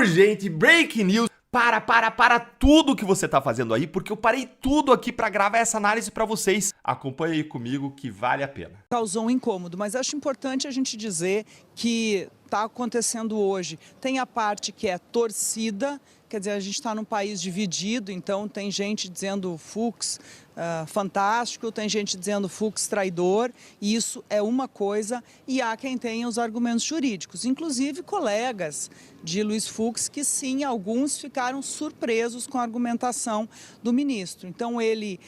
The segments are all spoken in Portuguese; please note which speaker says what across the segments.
Speaker 1: urgente, breaking news. Para tudo que você tá fazendo aí, porque eu parei tudo aqui pra gravar essa análise pra vocês. Acompanhe aí comigo que vale a pena.
Speaker 2: Causou um incômodo, mas acho importante a gente dizer que está acontecendo hoje. Tem a parte que é torcida, quer dizer, a gente está num país dividido, então tem gente dizendo Fux fantástico, tem gente dizendo Fux traidor, e isso é uma coisa, e há quem tenha os argumentos jurídicos, inclusive colegas de Luiz Fux, que sim, alguns ficaram surpresos com a argumentação do ministro. Então ele,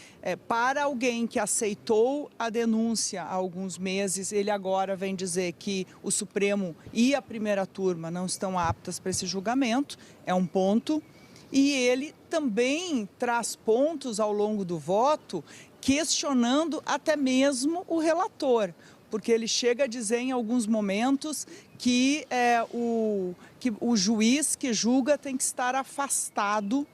Speaker 2: para alguém que aceitou a denúncia há alguns meses, ele agora vem dizer que o Supremo e a primeira turma não estão aptas para esse julgamento, é um ponto. E ele também traz pontos ao longo do voto questionando até mesmo o relator, porque ele chega a dizer em alguns momentos que o juiz que julga tem que estar afastado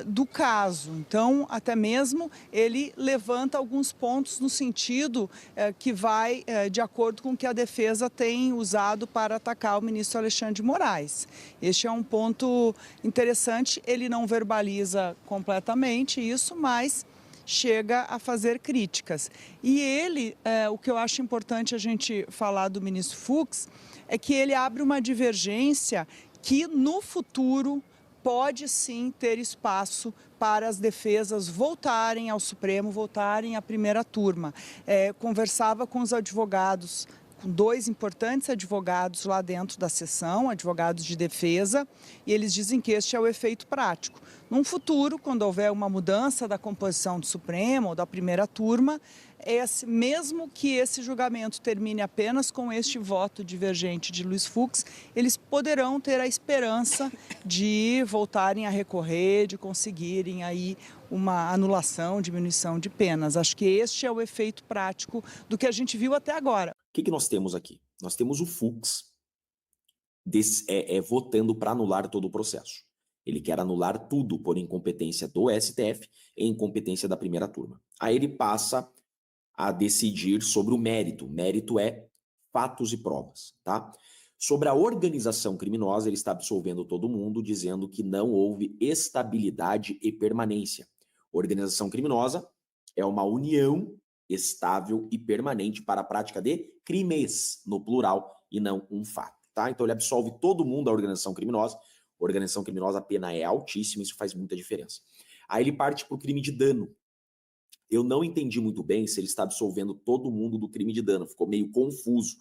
Speaker 2: do caso. Então, até mesmo ele levanta alguns pontos no sentido que vai de acordo com o que a defesa tem usado para atacar o ministro Alexandre de Moraes. Este é um ponto interessante, ele não verbaliza completamente isso, mas chega a fazer críticas. E ele, o que eu acho importante a gente falar do ministro Fux, é que ele abre uma divergência que no futuro pode sim ter espaço para as defesas voltarem ao Supremo, voltarem à primeira turma. Conversava com os advogados, com dois importantes advogados lá dentro da sessão, advogados de defesa, e eles dizem que este é o efeito prático. Num futuro, quando houver uma mudança da composição do Supremo ou da primeira turma, mesmo que esse julgamento termine apenas com este voto divergente de Luiz Fux, eles poderão ter a esperança de voltarem a recorrer, de conseguirem aí uma anulação, diminuição de penas. Acho que este é o efeito prático do que a gente viu até agora.
Speaker 3: O que nós temos aqui? Nós temos o Fux votando para anular todo o processo. Ele quer anular tudo por incompetência do STF e incompetência da primeira turma. Aí ele passa a decidir sobre o mérito. O mérito é fatos e provas, tá? Sobre a organização criminosa, ele está absolvendo todo mundo, dizendo que não houve estabilidade e permanência. Organização criminosa é uma união estável e permanente para a prática de crimes, no plural, e não um fato, tá? Então ele absolve todo mundo da organização criminosa. Organização criminosa, a pena é altíssima, isso faz muita diferença. Aí ele parte para o crime de dano. Eu não entendi muito bem se ele está absolvendo todo mundo do crime de dano, ficou meio confuso,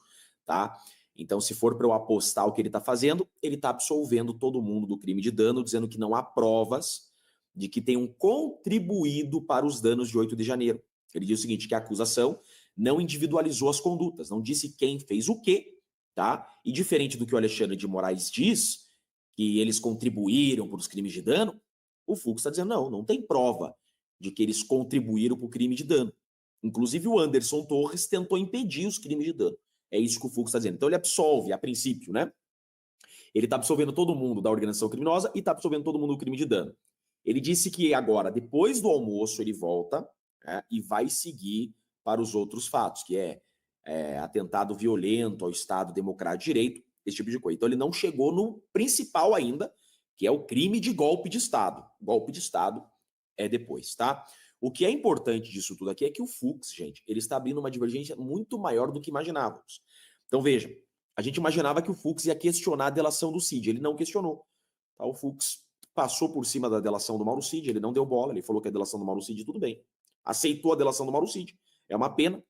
Speaker 3: tá? Então, se for para eu apostar o que ele está fazendo, ele está absolvendo todo mundo do crime de dano, dizendo que não há provas de que tenham contribuído para os danos de 8 de janeiro. Ele diz o seguinte, que a acusação não individualizou as condutas, não disse quem fez o quê, tá? E diferente do que o Alexandre de Moraes diz, que eles contribuíram para os crimes de dano, o Fux está dizendo, não tem prova de que eles contribuíram para o crime de dano. Inclusive o Anderson Torres tentou impedir os crimes de dano. É isso que o Fux está dizendo. Então ele absolve, a princípio, né? Ele está absolvendo todo mundo da organização criminosa e está absolvendo todo mundo do crime de dano. Ele disse que agora, depois do almoço, ele volta e vai seguir para os outros fatos, que é atentado violento ao Estado Democrático de Direito, esse tipo de coisa. Então ele não chegou no principal ainda, que é o crime de golpe de Estado. Golpe de Estado é depois, tá? O que é importante disso tudo aqui é que o Fux, gente, ele está abrindo uma divergência muito maior do que imaginávamos. Então veja, a gente imaginava que o Fux ia questionar a delação do Cid, ele não questionou. Tá? O Fux passou por cima da delação do Mauro Cid, ele não deu bola, ele falou que a delação do Mauro Cid tudo bem. Aceitou a delação do Mauro Cid, é uma pena.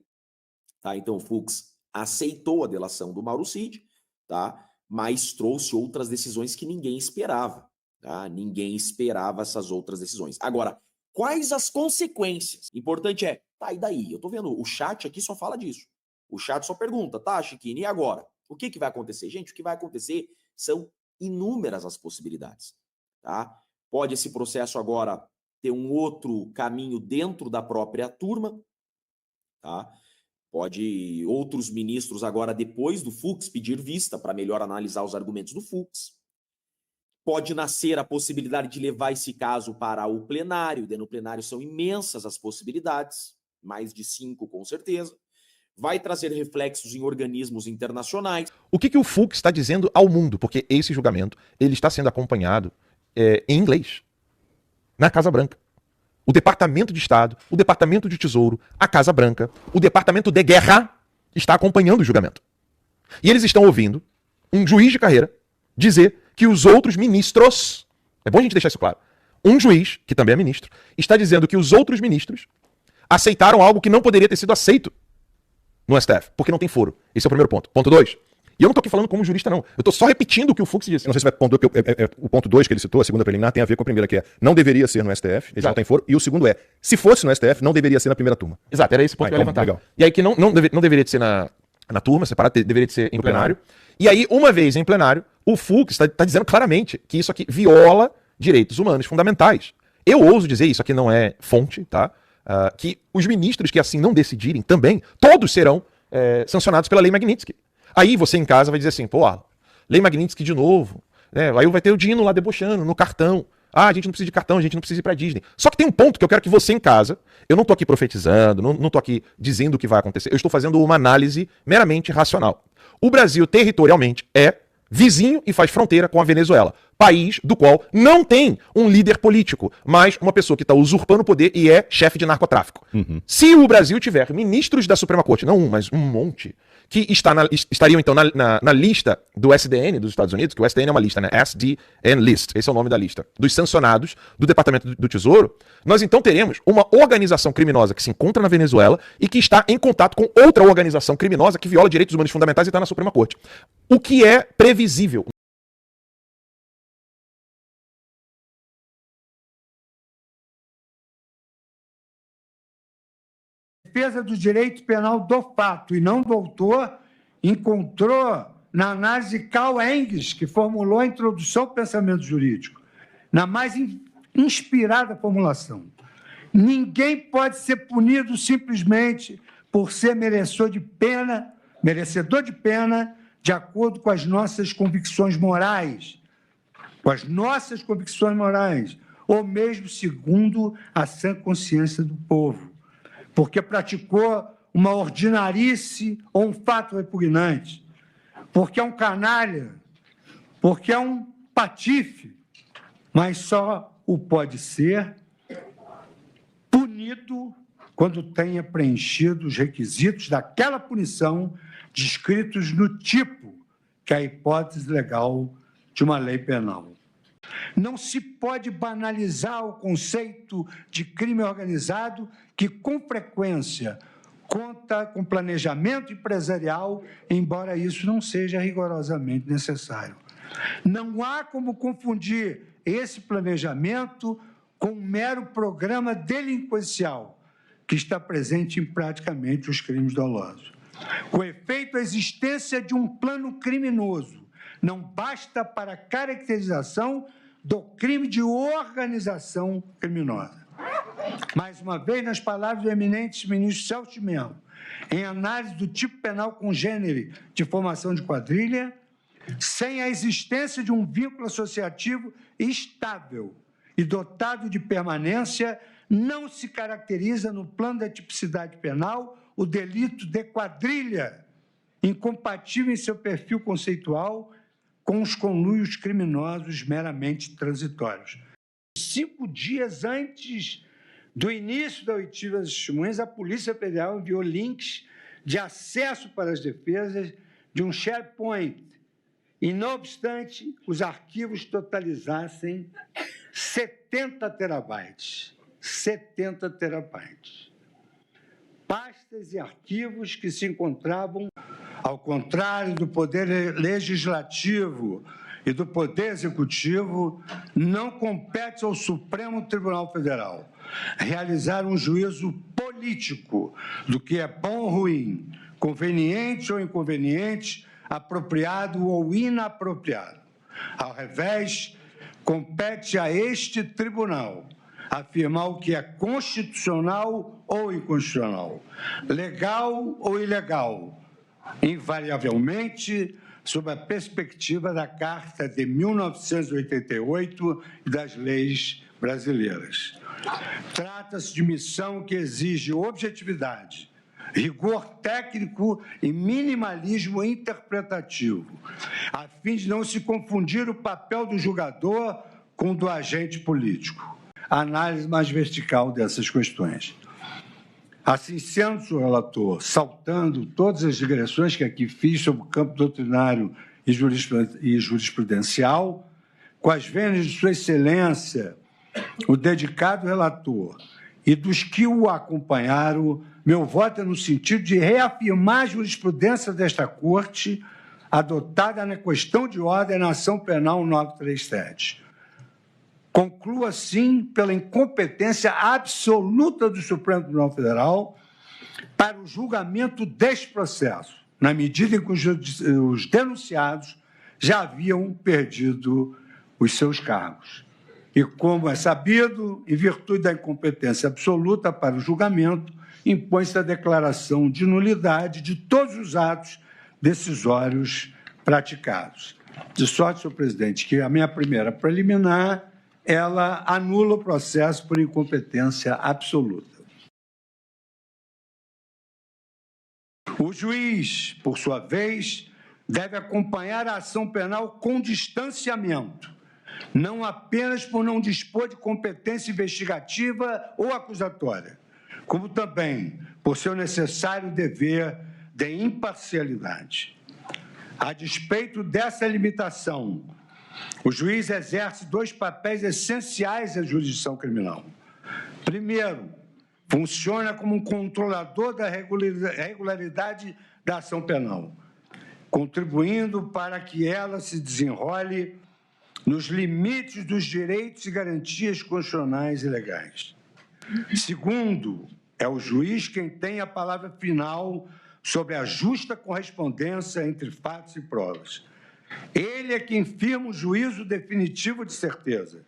Speaker 3: Tá? Então o Fux aceitou a delação do Mauro Cid, tá? Mas trouxe outras decisões que ninguém esperava. Tá? Ninguém esperava essas outras decisões. Agora, quais as consequências? Importante tá, e daí? Eu tô vendo, o chat aqui só fala disso. O chat só pergunta, tá, Chiquinho, e agora? O que vai acontecer? Gente, o que vai acontecer são inúmeras as possibilidades. Tá? Pode esse processo agora ter um outro caminho dentro da própria turma, tá? Pode outros ministros agora, depois do Fux, pedir vista para melhor analisar os argumentos do Fux. Pode nascer a possibilidade de levar esse caso para o plenário. No plenário são imensas as possibilidades, mais de 5 com certeza. vai trazer reflexos em organismos internacionais.
Speaker 4: O que o Fux está dizendo ao mundo? Porque esse julgamento ele está sendo acompanhado em inglês, na Casa Branca. O Departamento de Estado, o Departamento de Tesouro, a Casa Branca, o Departamento de Guerra está acompanhando o julgamento. E eles estão ouvindo um juiz de carreira dizer que os outros ministros, é bom a gente deixar isso claro, um juiz, que também é ministro, está dizendo que os outros ministros aceitaram algo que não poderia ter sido aceito no STF, porque não tem foro. Esse é o primeiro ponto. Ponto 2. E eu não estou aqui falando como jurista, não. Eu estou só repetindo o que o Fux disse. Não sei se vai ponto 2, porque o ponto 2 que ele citou, a segunda preliminar, tem a ver com a primeira, que é não deveria ser no STF, ele não tem foro. E o segundo é, se fosse no STF, não deveria ser na primeira turma.
Speaker 1: Exato, era esse ponto que eu ia levantar.
Speaker 4: Legal. E aí que não deveria ser na turma separada, deveria ser em plenário. E aí, uma vez em plenário, o Fux está dizendo claramente que isso aqui viola direitos humanos fundamentais. Eu ouso dizer, isso aqui não é fonte, tá? Que os ministros que assim não decidirem também, todos serão sancionados pela Lei Magnitsky. Aí você em casa vai dizer assim, pô, Lei Magnitsky de novo, né? Aí vai ter o Dino lá debochando no cartão. A gente não precisa de cartão, a gente não precisa ir pra Disney. Só que tem um ponto que eu quero que você em casa, eu não tô aqui profetizando, não tô aqui dizendo o que vai acontecer, eu estou fazendo uma análise meramente racional. O Brasil territorialmente é vizinho e faz fronteira com a Venezuela, país do qual não tem um líder político, mas uma pessoa que está usurpando o poder e é chefe de narcotráfico. Se o Brasil tiver ministros da Suprema Corte, não um, mas um monte, que estariam então na lista do SDN dos Estados Unidos, que o SDN é uma lista, né? SDN List, esse é o nome da lista, dos sancionados do Departamento do Tesouro, nós então teremos uma organização criminosa que se encontra na Venezuela e que está em contato com outra organização criminosa que viola direitos humanos fundamentais e está na Suprema Corte. O que é previsível.
Speaker 5: Defesa do direito penal do fato e não do autor, encontrou na análise Carl Engels, que formulou a introdução ao pensamento jurídico, na mais inspirada formulação. Ninguém pode ser punido simplesmente por ser merecedor de pena, de acordo com as nossas convicções morais, ou mesmo segundo a sã consciência do povo, porque praticou uma ordinarice ou um fato repugnante, porque é um canalha, porque é um patife, mas só o pode ser punido quando tenha preenchido os requisitos daquela punição descritos no tipo, que é a hipótese legal de uma lei penal. Não se pode banalizar o conceito de crime organizado que, com frequência, conta com planejamento empresarial, embora isso não seja rigorosamente necessário. Não há como confundir esse planejamento com um mero programa delinquencial que está presente em praticamente os crimes dolosos. Com efeito, a existência de um plano criminoso não basta para a caracterização do crime de organização criminosa. Mais uma vez, nas palavras do eminente ministro Celso de Mello, em análise do tipo penal congênere de formação de quadrilha, sem a existência de um vínculo associativo estável e dotado de permanência, não se caracteriza no plano da tipicidade penal o delito de quadrilha, incompatível em seu perfil conceitual com os conluios criminosos meramente transitórios. 5 dias antes do início da oitiva das testemunhas, a Polícia Federal enviou links de acesso para as defesas de um SharePoint e, não obstante, os arquivos totalizassem 70 terabytes. 70 terabytes. Pastas e arquivos que se encontravam, ao contrário do Poder Legislativo e do Poder Executivo, não compete ao Supremo Tribunal Federal realizar um juízo político do que é bom ou ruim, conveniente ou inconveniente, apropriado ou inapropriado. Ao revés, compete a este tribunal afirmar o que é constitucional ou inconstitucional, legal ou ilegal, invariavelmente sob a perspectiva da Carta de 1988 e das leis brasileiras. Trata-se de missão que exige objetividade, rigor técnico e minimalismo interpretativo, a fim de não se confundir o papel do julgador com o do agente político. A análise mais vertical dessas questões. Assim sendo, senhor relator, saltando todas as digressões que aqui fiz sobre o campo doutrinário e jurisprudencial, com as vênias de sua excelência, o dedicado relator, e dos que o acompanharam, meu voto é no sentido de reafirmar a jurisprudência desta Corte, adotada na questão de ordem na ação penal 937. Concluo, assim, pela incompetência absoluta do Supremo Tribunal Federal para o julgamento deste processo, na medida em que os denunciados já haviam perdido os seus cargos. E, como é sabido, em virtude da incompetência absoluta para o julgamento, impõe-se a declaração de nulidade de todos os atos decisórios praticados. De sorte, senhor presidente, que a minha primeira preliminar, ela anula o processo por incompetência absoluta. O juiz, por sua vez, deve acompanhar a ação penal com distanciamento, não apenas por não dispor de competência investigativa ou acusatória, como também por seu necessário dever de imparcialidade. A despeito dessa limitação, o juiz exerce dois papéis essenciais à jurisdição criminal. Primeiro, funciona como um controlador da regularidade da ação penal, contribuindo para que ela se desenrole nos limites dos direitos e garantias constitucionais e legais. Segundo, é o juiz quem tem a palavra final sobre a justa correspondência entre fatos e provas. Ele é quem firma o juízo definitivo de certeza,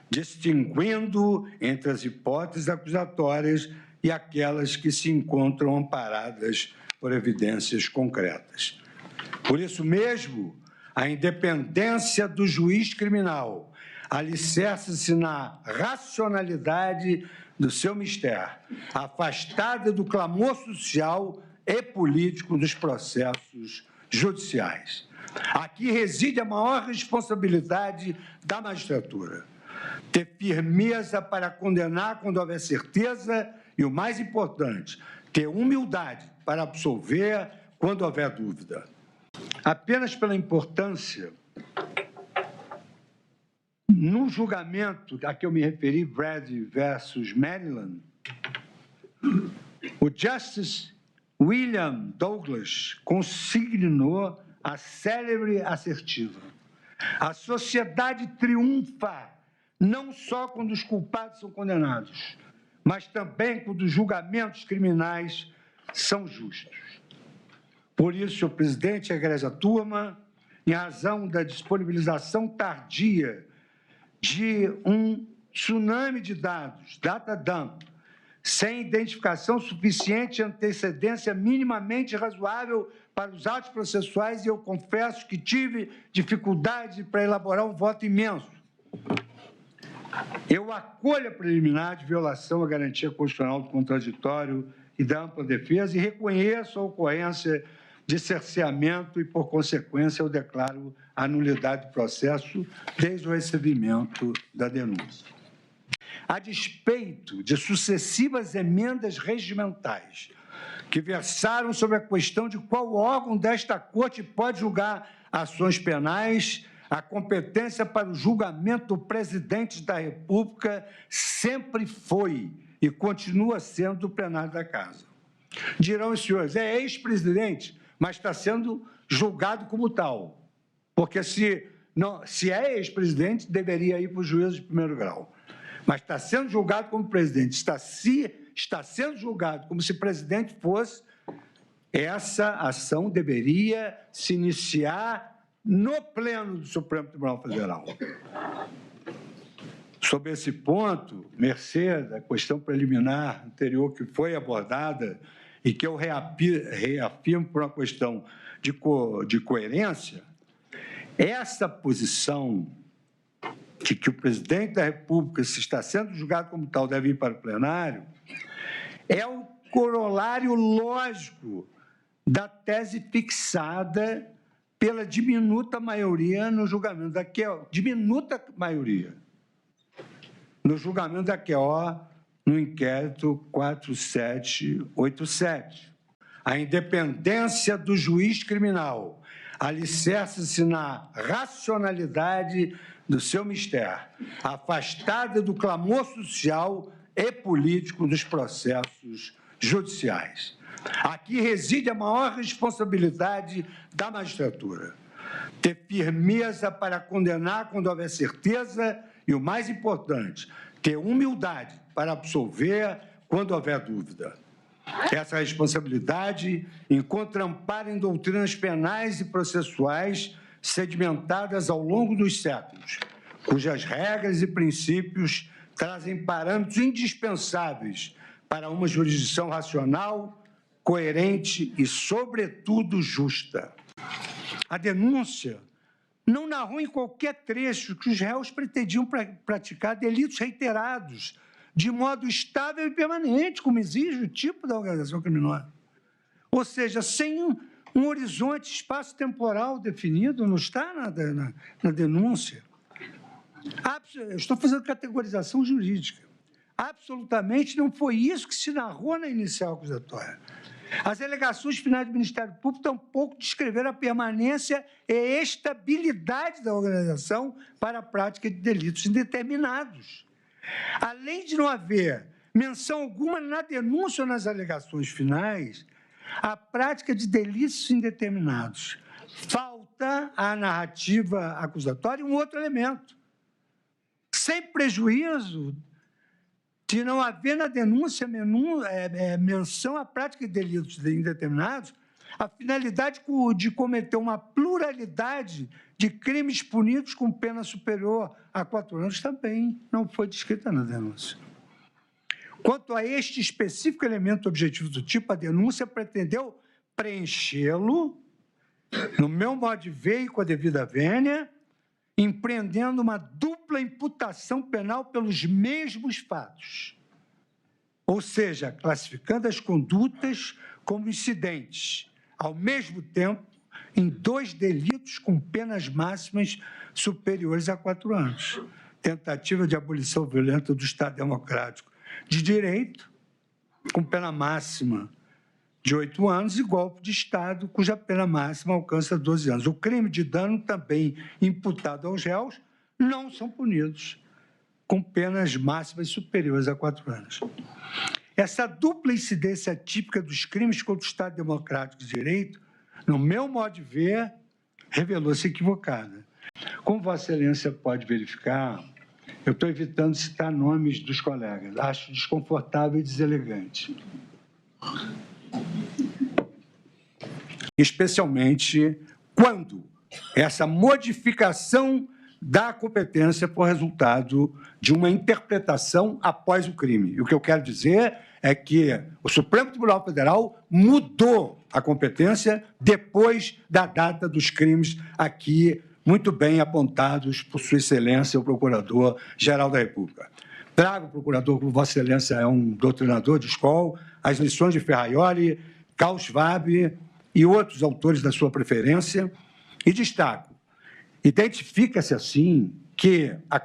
Speaker 5: distinguindo entre as hipóteses acusatórias e aquelas que se encontram amparadas por evidências concretas. Por isso mesmo, a independência do juiz criminal alicerça-se na racionalidade do seu mistério, afastada do clamor social e político dos processos judiciais. Aqui reside a maior responsabilidade da magistratura. Ter firmeza para condenar quando houver certeza e, o mais importante, ter humildade para absolver quando houver dúvida. Apenas pela importância, no julgamento a que eu me referi, Brad versus Maryland, o Justice William Douglas consignou a célebre assertiva: a sociedade triunfa não só quando os culpados são condenados, mas também quando os julgamentos criminais são justos. Por isso, senhor presidente, a egrégia turma, em razão da disponibilização tardia de um tsunami de dados, data dump, sem identificação suficiente e antecedência minimamente razoável para os atos processuais, e eu confesso que tive dificuldade para elaborar um voto imenso. Eu acolho a preliminar de violação à garantia constitucional do contraditório e da ampla defesa e reconheço a ocorrência de cerceamento e, por consequência, eu declaro a nulidade do processo desde o recebimento da denúncia. A despeito de sucessivas emendas regimentais que versaram sobre a questão de qual órgão desta Corte pode julgar ações penais, a competência para o julgamento do presidente da República sempre foi e continua sendo do plenário da Casa. Dirão os senhores, é ex-presidente, mas está sendo julgado como tal, porque se é ex-presidente, deveria ir para o juízo de primeiro grau. Mas está sendo julgado como presidente, está sendo julgado como se presidente fosse, essa ação deveria se iniciar no pleno do Supremo Tribunal Federal. Sobre esse ponto, mercê da questão preliminar anterior que foi abordada e que eu reafirmo por uma questão de coerência, essa posição de que o presidente da República, se está sendo julgado como tal, deve ir para o plenário, é o corolário lógico da tese fixada pela diminuta maioria no julgamento da QO, diminuta maioria, no julgamento da QO, no inquérito 4787. A independência do juiz criminal alicerça-se na racionalidade do seu mistério, afastada do clamor social e político dos processos judiciais. Aqui reside a maior responsabilidade da magistratura. Ter firmeza para condenar quando houver certeza e, o mais importante, ter humildade para absolver quando houver dúvida. Essa responsabilidade encontra amparo em doutrinas penais e processuais sedimentadas ao longo dos séculos, cujas regras e princípios trazem parâmetros indispensáveis para uma jurisdição racional, coerente e, sobretudo, justa. A denúncia não narrou em qualquer trecho que os réus pretendiam praticar delitos reiterados, de modo estável e permanente, como exige o tipo da organização criminosa. Ou seja, sem um horizonte espaço-temporal definido, não está na denúncia. Eu estou fazendo categorização jurídica. Absolutamente não foi isso que se narrou na inicial acusatória. As alegações finais do Ministério Público tampouco descreveram a permanência e estabilidade da organização para a prática de delitos indeterminados. Além de não haver menção alguma na denúncia ou nas alegações finais, a prática de delitos indeterminados. Falta à narrativa acusatória um outro elemento. Sem prejuízo de não haver na denúncia menção à prática de delitos indeterminados, a finalidade de cometer uma pluralidade de crimes punidos com pena superior a 4 anos também não foi descrita na denúncia. Quanto a este específico elemento objetivo do tipo, a denúncia pretendeu preenchê-lo, no meu modo de ver e com a devida vênia, empreendendo uma dupla imputação penal pelos mesmos fatos. Ou seja, classificando as condutas como incidentes, ao mesmo tempo, em 2 delitos com penas máximas superiores a 4 anos. Tentativa de abolição violenta do Estado Democrático de Direito, com pena máxima de 8 anos, e golpe de Estado, cuja pena máxima alcança 12 anos. O crime de dano, também imputado aos réus, não são punidos com penas máximas superiores a 4 anos. Essa dupla incidência típica dos crimes contra o Estado Democrático de Direito, no meu modo de ver, revelou-se equivocada. Como Vossa Excelência pode verificar, eu estou evitando citar nomes dos colegas, acho desconfortável e deselegante. Especialmente quando essa modificação da competência for resultado de uma interpretação após o crime. E o que eu quero dizer é que o Supremo Tribunal Federal mudou a competência depois da data dos crimes aqui muito bem apontados por Sua Excelência, o Procurador-Geral da República. Trago o procurador, como Vossa Excelência é um doutrinador de escola, as lições de Ferraioli, Carl Schwab e outros autores da sua preferência, e destaco: identifica-se assim que a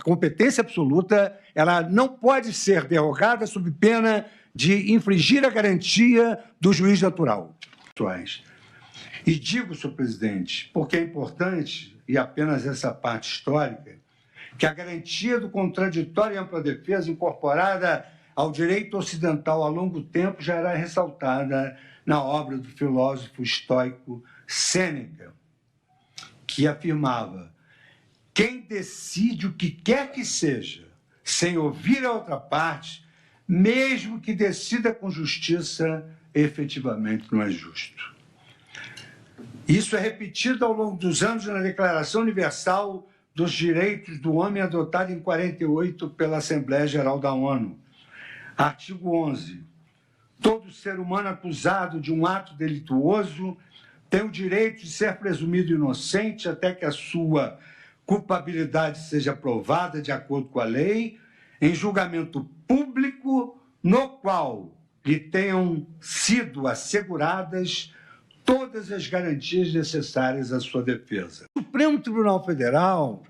Speaker 5: competência absoluta ela não pode ser derrogada sob pena de infringir a garantia do juiz natural. E digo, senhor presidente, porque é importante, e apenas essa parte histórica, que a garantia do contraditório e ampla defesa incorporada ao direito ocidental há longo tempo já era ressaltada na obra do filósofo estoico Sêneca, que afirmava: quem decide o que quer que seja, sem ouvir a outra parte, mesmo que decida com justiça, efetivamente não é justo. Isso é repetido ao longo dos anos na Declaração Universal dos Direitos do Homem, adotada em 48 pela Assembleia Geral da ONU. Artigo 11. Todo ser humano acusado de um ato delituoso tem o direito de ser presumido inocente até que a sua culpabilidade seja provada de acordo com a lei, em julgamento público, no qual lhe tenham sido asseguradas todas as garantias necessárias à sua defesa. O Supremo Tribunal Federal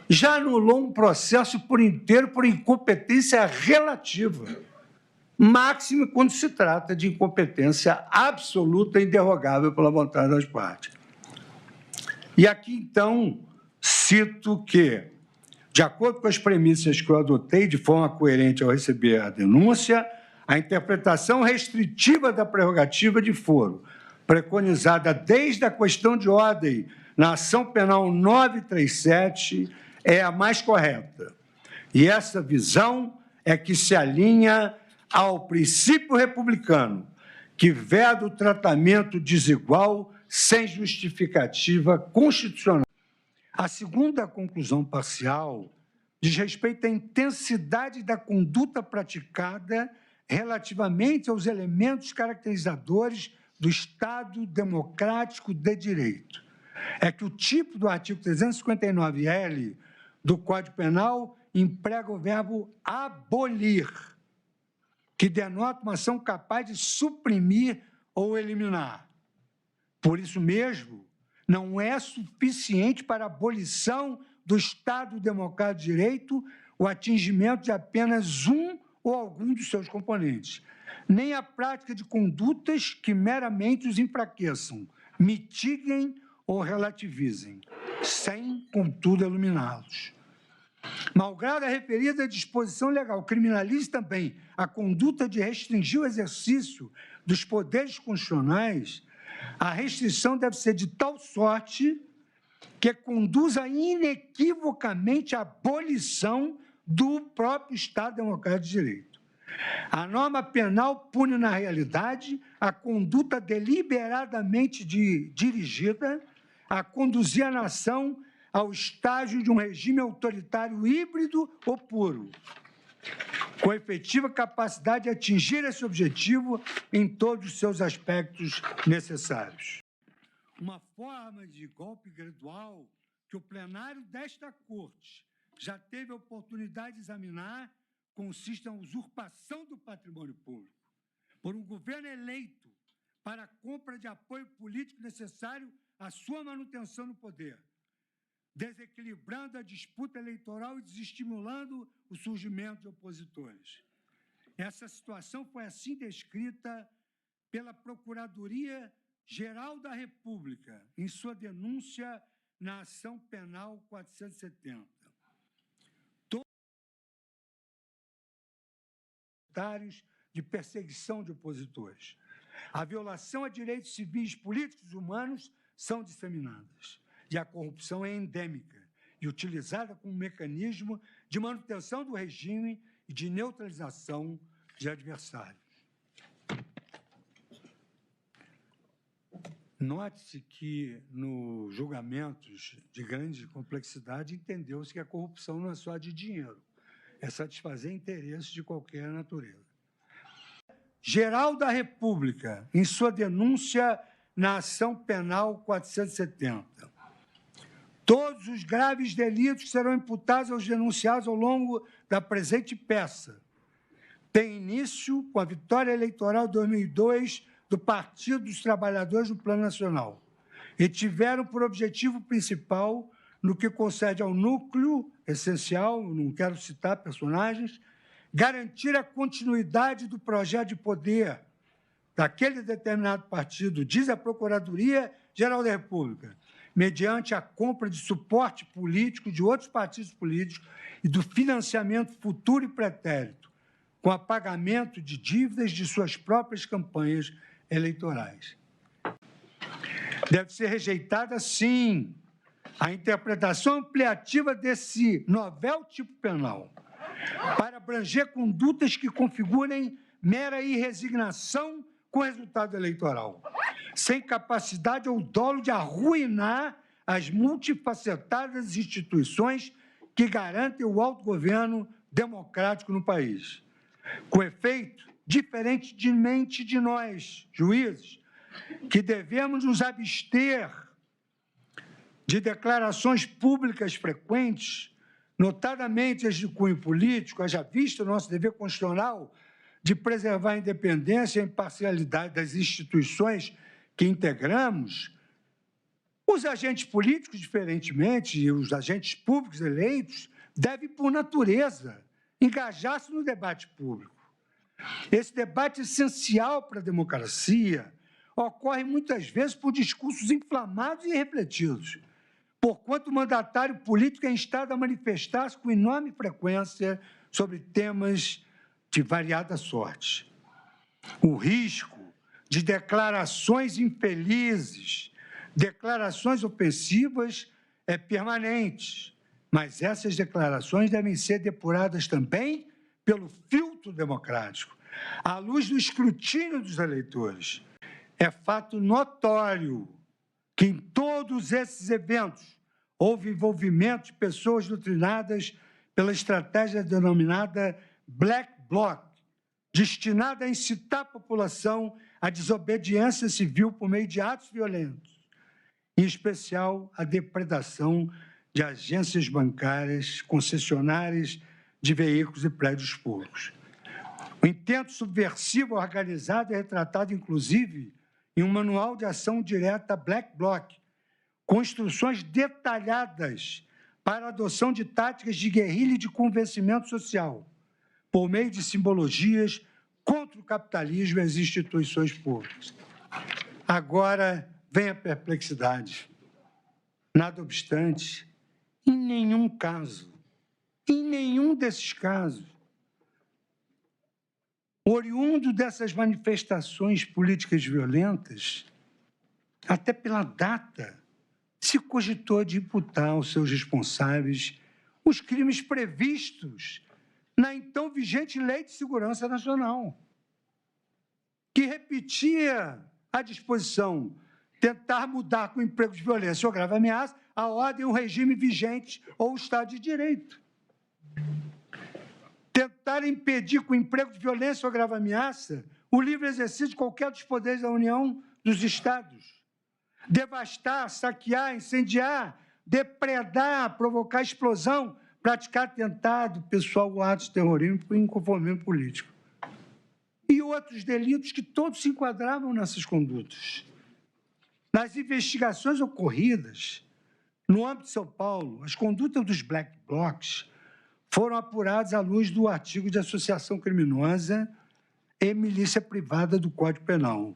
Speaker 5: já anulou um processo por inteiro por incompetência relativa, máximo quando se trata de incompetência absoluta e inderrogável pela vontade das partes. E aqui, então, cito que, de acordo com as premissas que eu adotei de forma coerente ao receber a denúncia, a interpretação restritiva da prerrogativa de foro, preconizada desde a questão de ordem na ação penal 937, é a mais correta. E essa visão é que se alinha ao princípio republicano, que veda o tratamento desigual sem justificativa constitucional. A segunda conclusão parcial diz respeito à intensidade da conduta praticada relativamente aos elementos caracterizadores do Estado democrático de direito. É que o tipo do artigo 359-L do Código Penal emprega o verbo abolir, que denota uma ação capaz de suprimir ou eliminar. Por isso mesmo, não é suficiente para a abolição do Estado democrático de direito o atingimento de apenas um ou algum dos seus componentes, nem a prática de condutas que meramente os enfraqueçam, mitiguem ou relativizem, sem, contudo, eliminá-los. Malgrado a referida disposição legal criminalize também a conduta de restringir o exercício dos poderes constitucionais, a restrição deve ser de tal sorte que conduza inequivocamente à abolição do próprio Estado Democrático de Direito. A norma penal pune, na realidade, a conduta deliberadamente dirigida a conduzir a nação ao estágio de um regime autoritário híbrido ou puro, com efetiva capacidade de atingir esse objetivo em todos os seus aspectos necessários. Uma forma de golpe gradual que o plenário desta Corte já teve a oportunidade de examinar consiste na usurpação do patrimônio público por um governo eleito para a compra de apoio político necessário à sua manutenção no poder, desequilibrando a disputa eleitoral e desestimulando o surgimento de opositores. Essa situação foi assim descrita pela Procuradoria-Geral da República em sua denúncia na ação penal 470. De perseguição de opositores. A violação a direitos civis, políticos e humanos são disseminadas. E a corrupção é endêmica e utilizada como mecanismo de manutenção do regime e de neutralização de adversários. Note-se que, nos julgamentos de grande complexidade, entendeu-se que a corrupção não é só de dinheiro, é satisfazer interesses de qualquer natureza. Geral da República, em sua denúncia na ação penal 470. Todos os graves delitos serão imputados aos denunciados ao longo da presente peça têm início com a vitória eleitoral de 2002 do Partido dos Trabalhadores do Plano Nacional e tiveram por objetivo principal, no que concerne ao núcleo essencial, não quero citar personagens, garantir a continuidade do projeto de poder daquele determinado partido, diz a Procuradoria-Geral da República, mediante a compra de suporte político de outros partidos políticos e do financiamento futuro e pretérito, com o pagamento de dívidas de suas próprias campanhas eleitorais. Deve ser rejeitada, sim, a interpretação ampliativa desse novel tipo penal para abranger condutas que configurem mera irresignação com o resultado eleitoral, sem capacidade ou dolo de arruinar as multifacetadas instituições que garantem o autogoverno democrático no país. Com efeito, diferentemente de nós, juízes, que devemos nos abster de declarações públicas frequentes, notadamente as de cunho político, haja visto o nosso dever constitucional de preservar a independência e a imparcialidade das instituições que integramos, os agentes políticos, diferentemente, e os agentes públicos eleitos, devem, por natureza, engajar-se no debate público. Esse debate essencial para a democracia ocorre muitas vezes por discursos inflamados e irrefletidos, porquanto o mandatário político é instado a manifestar-se com enorme frequência sobre temas de variada sorte. O risco de declarações infelizes, declarações ofensivas é permanente, mas essas declarações devem ser depuradas também pelo filtro democrático, à luz do escrutínio dos eleitores. É fato notório que em todos esses eventos houve envolvimento de pessoas doutrinadas pela estratégia denominada Black Bloc, destinada a incitar a população à desobediência civil por meio de atos violentos, em especial a depredação de agências bancárias, concessionárias de veículos e prédios públicos. O intento subversivo organizado é retratado, inclusive, em um manual de ação direta Black Bloc, com instruções detalhadas para a adoção de táticas de guerrilha e de convencimento social, por meio de simbologias contra o capitalismo e as instituições públicas. Agora vem a perplexidade. Nada obstante, em nenhum caso, em nenhum desses casos, oriundo dessas manifestações políticas violentas, até pela data, se cogitou de imputar aos seus responsáveis os crimes previstos na então vigente Lei de Segurança Nacional, que repetia a disposição tentar mudar com emprego de violência ou grave ameaça a ordem e o regime vigente ou o Estado de Direito. Tentar impedir com emprego de violência ou grave ameaça o livre exercício de qualquer dos poderes da União dos Estados. Devastar, saquear, incendiar, depredar, provocar explosão, praticar atentado pessoal ou atos de terrorismo por inconformismo político. E outros delitos que todos se enquadravam nessas condutas. Nas investigações ocorridas no âmbito de São Paulo, as condutas dos Black Blocs foram apuradas à luz do artigo de associação criminosa e milícia privada do Código Penal.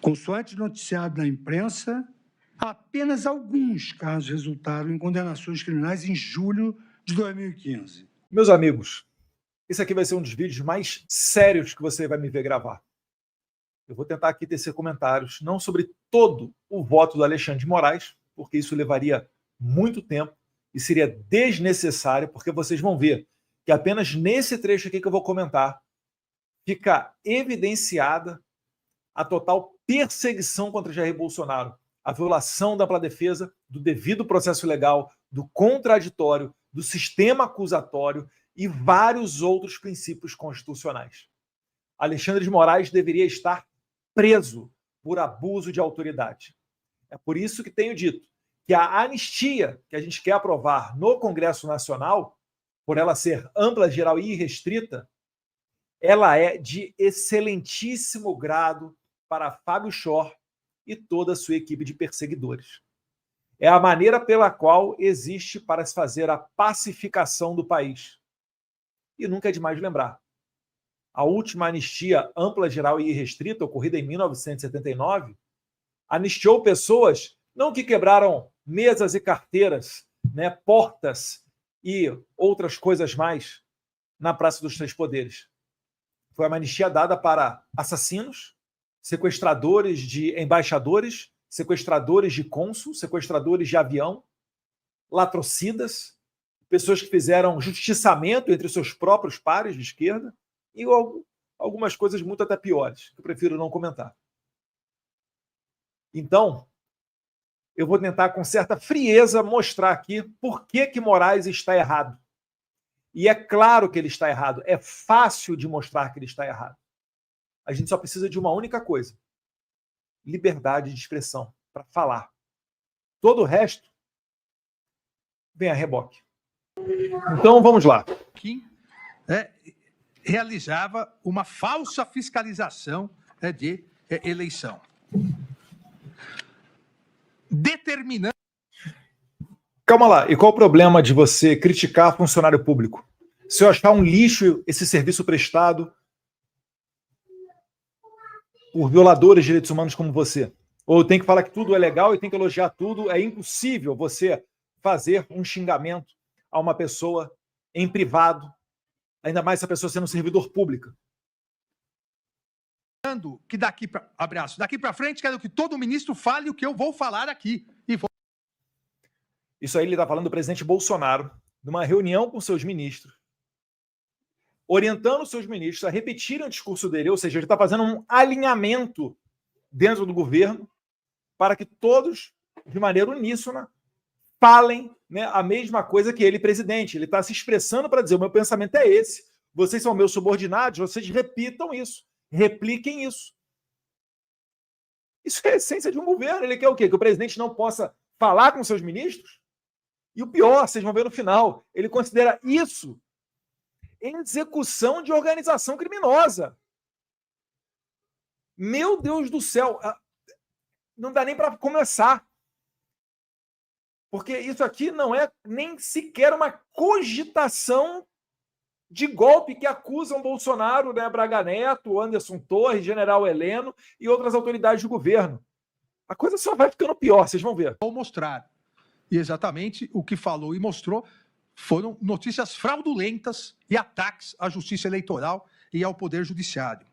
Speaker 5: Consoante noticiado na imprensa, apenas alguns casos resultaram em condenações criminais em julho de 2015.
Speaker 6: Meus amigos, esse aqui vai ser um dos vídeos mais sérios que você vai me ver gravar. Eu vou tentar aqui tecer comentários, não sobre todo o voto do Alexandre de Moraes, porque isso levaria muito tempo e seria desnecessário, porque vocês vão ver que apenas nesse trecho aqui que eu vou comentar fica evidenciada a total perseguição contra Jair Bolsonaro, a violação da ampla defesa, do devido processo legal, do contraditório, do sistema acusatório e vários outros princípios constitucionais. Alexandre de Moraes deveria estar preso por abuso de autoridade. É por isso que tenho dito que a anistia que a gente quer aprovar no Congresso Nacional, por ela ser ampla, geral e irrestrita, ela é de excelentíssimo grado para Fábio Chor e toda a sua equipe de perseguidores. É a maneira pela qual existe para se fazer a pacificação do país. E nunca é demais lembrar. A última anistia ampla, geral e irrestrita, ocorrida em 1979, anistiou pessoas não que quebraram mesas e carteiras, né, portas e outras coisas mais na Praça dos Três Poderes. Foi uma anistia dada para assassinos, sequestradores de embaixadores, sequestradores de cônsul, sequestradores de avião, latrocidas, pessoas que fizeram justiçamento entre seus próprios pares de esquerda e algumas coisas muito até piores, que eu prefiro não comentar. Então, eu vou tentar com certa frieza mostrar aqui por que Moraes está errado. E é claro que ele está errado, é fácil de mostrar que ele está errado. A gente só precisa de uma única coisa: liberdade de expressão para falar. Todo o resto vem a reboque. Então vamos lá.
Speaker 7: realizava uma falsa fiscalização de eleição. Determinando.
Speaker 6: Calma lá, e qual o problema de você criticar funcionário público? Se eu achar um lixo esse serviço prestado por violadores de direitos humanos como você, ou eu tenho que falar que tudo é legal e tem que elogiar tudo, é impossível você fazer um xingamento a uma pessoa em privado, ainda mais essa pessoa sendo um servidor público.
Speaker 7: Que daqui para frente, quero que todo ministro fale o que eu vou falar aqui.
Speaker 6: Isso aí ele está falando do presidente Bolsonaro, numa reunião com seus ministros, orientando seus ministros a repetirem o discurso dele, ou seja, ele está fazendo um alinhamento dentro do governo para que todos, de maneira uníssona, falem, né, a mesma coisa que ele, presidente. Ele está se expressando para dizer: o meu pensamento é esse, vocês são meus subordinados, vocês repitam isso, repliquem isso. Isso é a essência de um governo. Ele quer o quê? Que o presidente não possa falar com seus ministros? E o pior, vocês vão ver no final, ele considera isso execução de organização criminosa. Meu Deus do céu, não dá nem para começar. Porque isso aqui não é nem sequer uma cogitação de golpe que acusam Bolsonaro, né, Braga Neto, Anderson Torres, General Heleno e outras autoridades do governo. A coisa só vai ficando pior, vocês vão ver.
Speaker 7: Vou mostrar. E exatamente o que falou e mostrou foram notícias fraudulentas e ataques à justiça eleitoral e ao poder judiciário.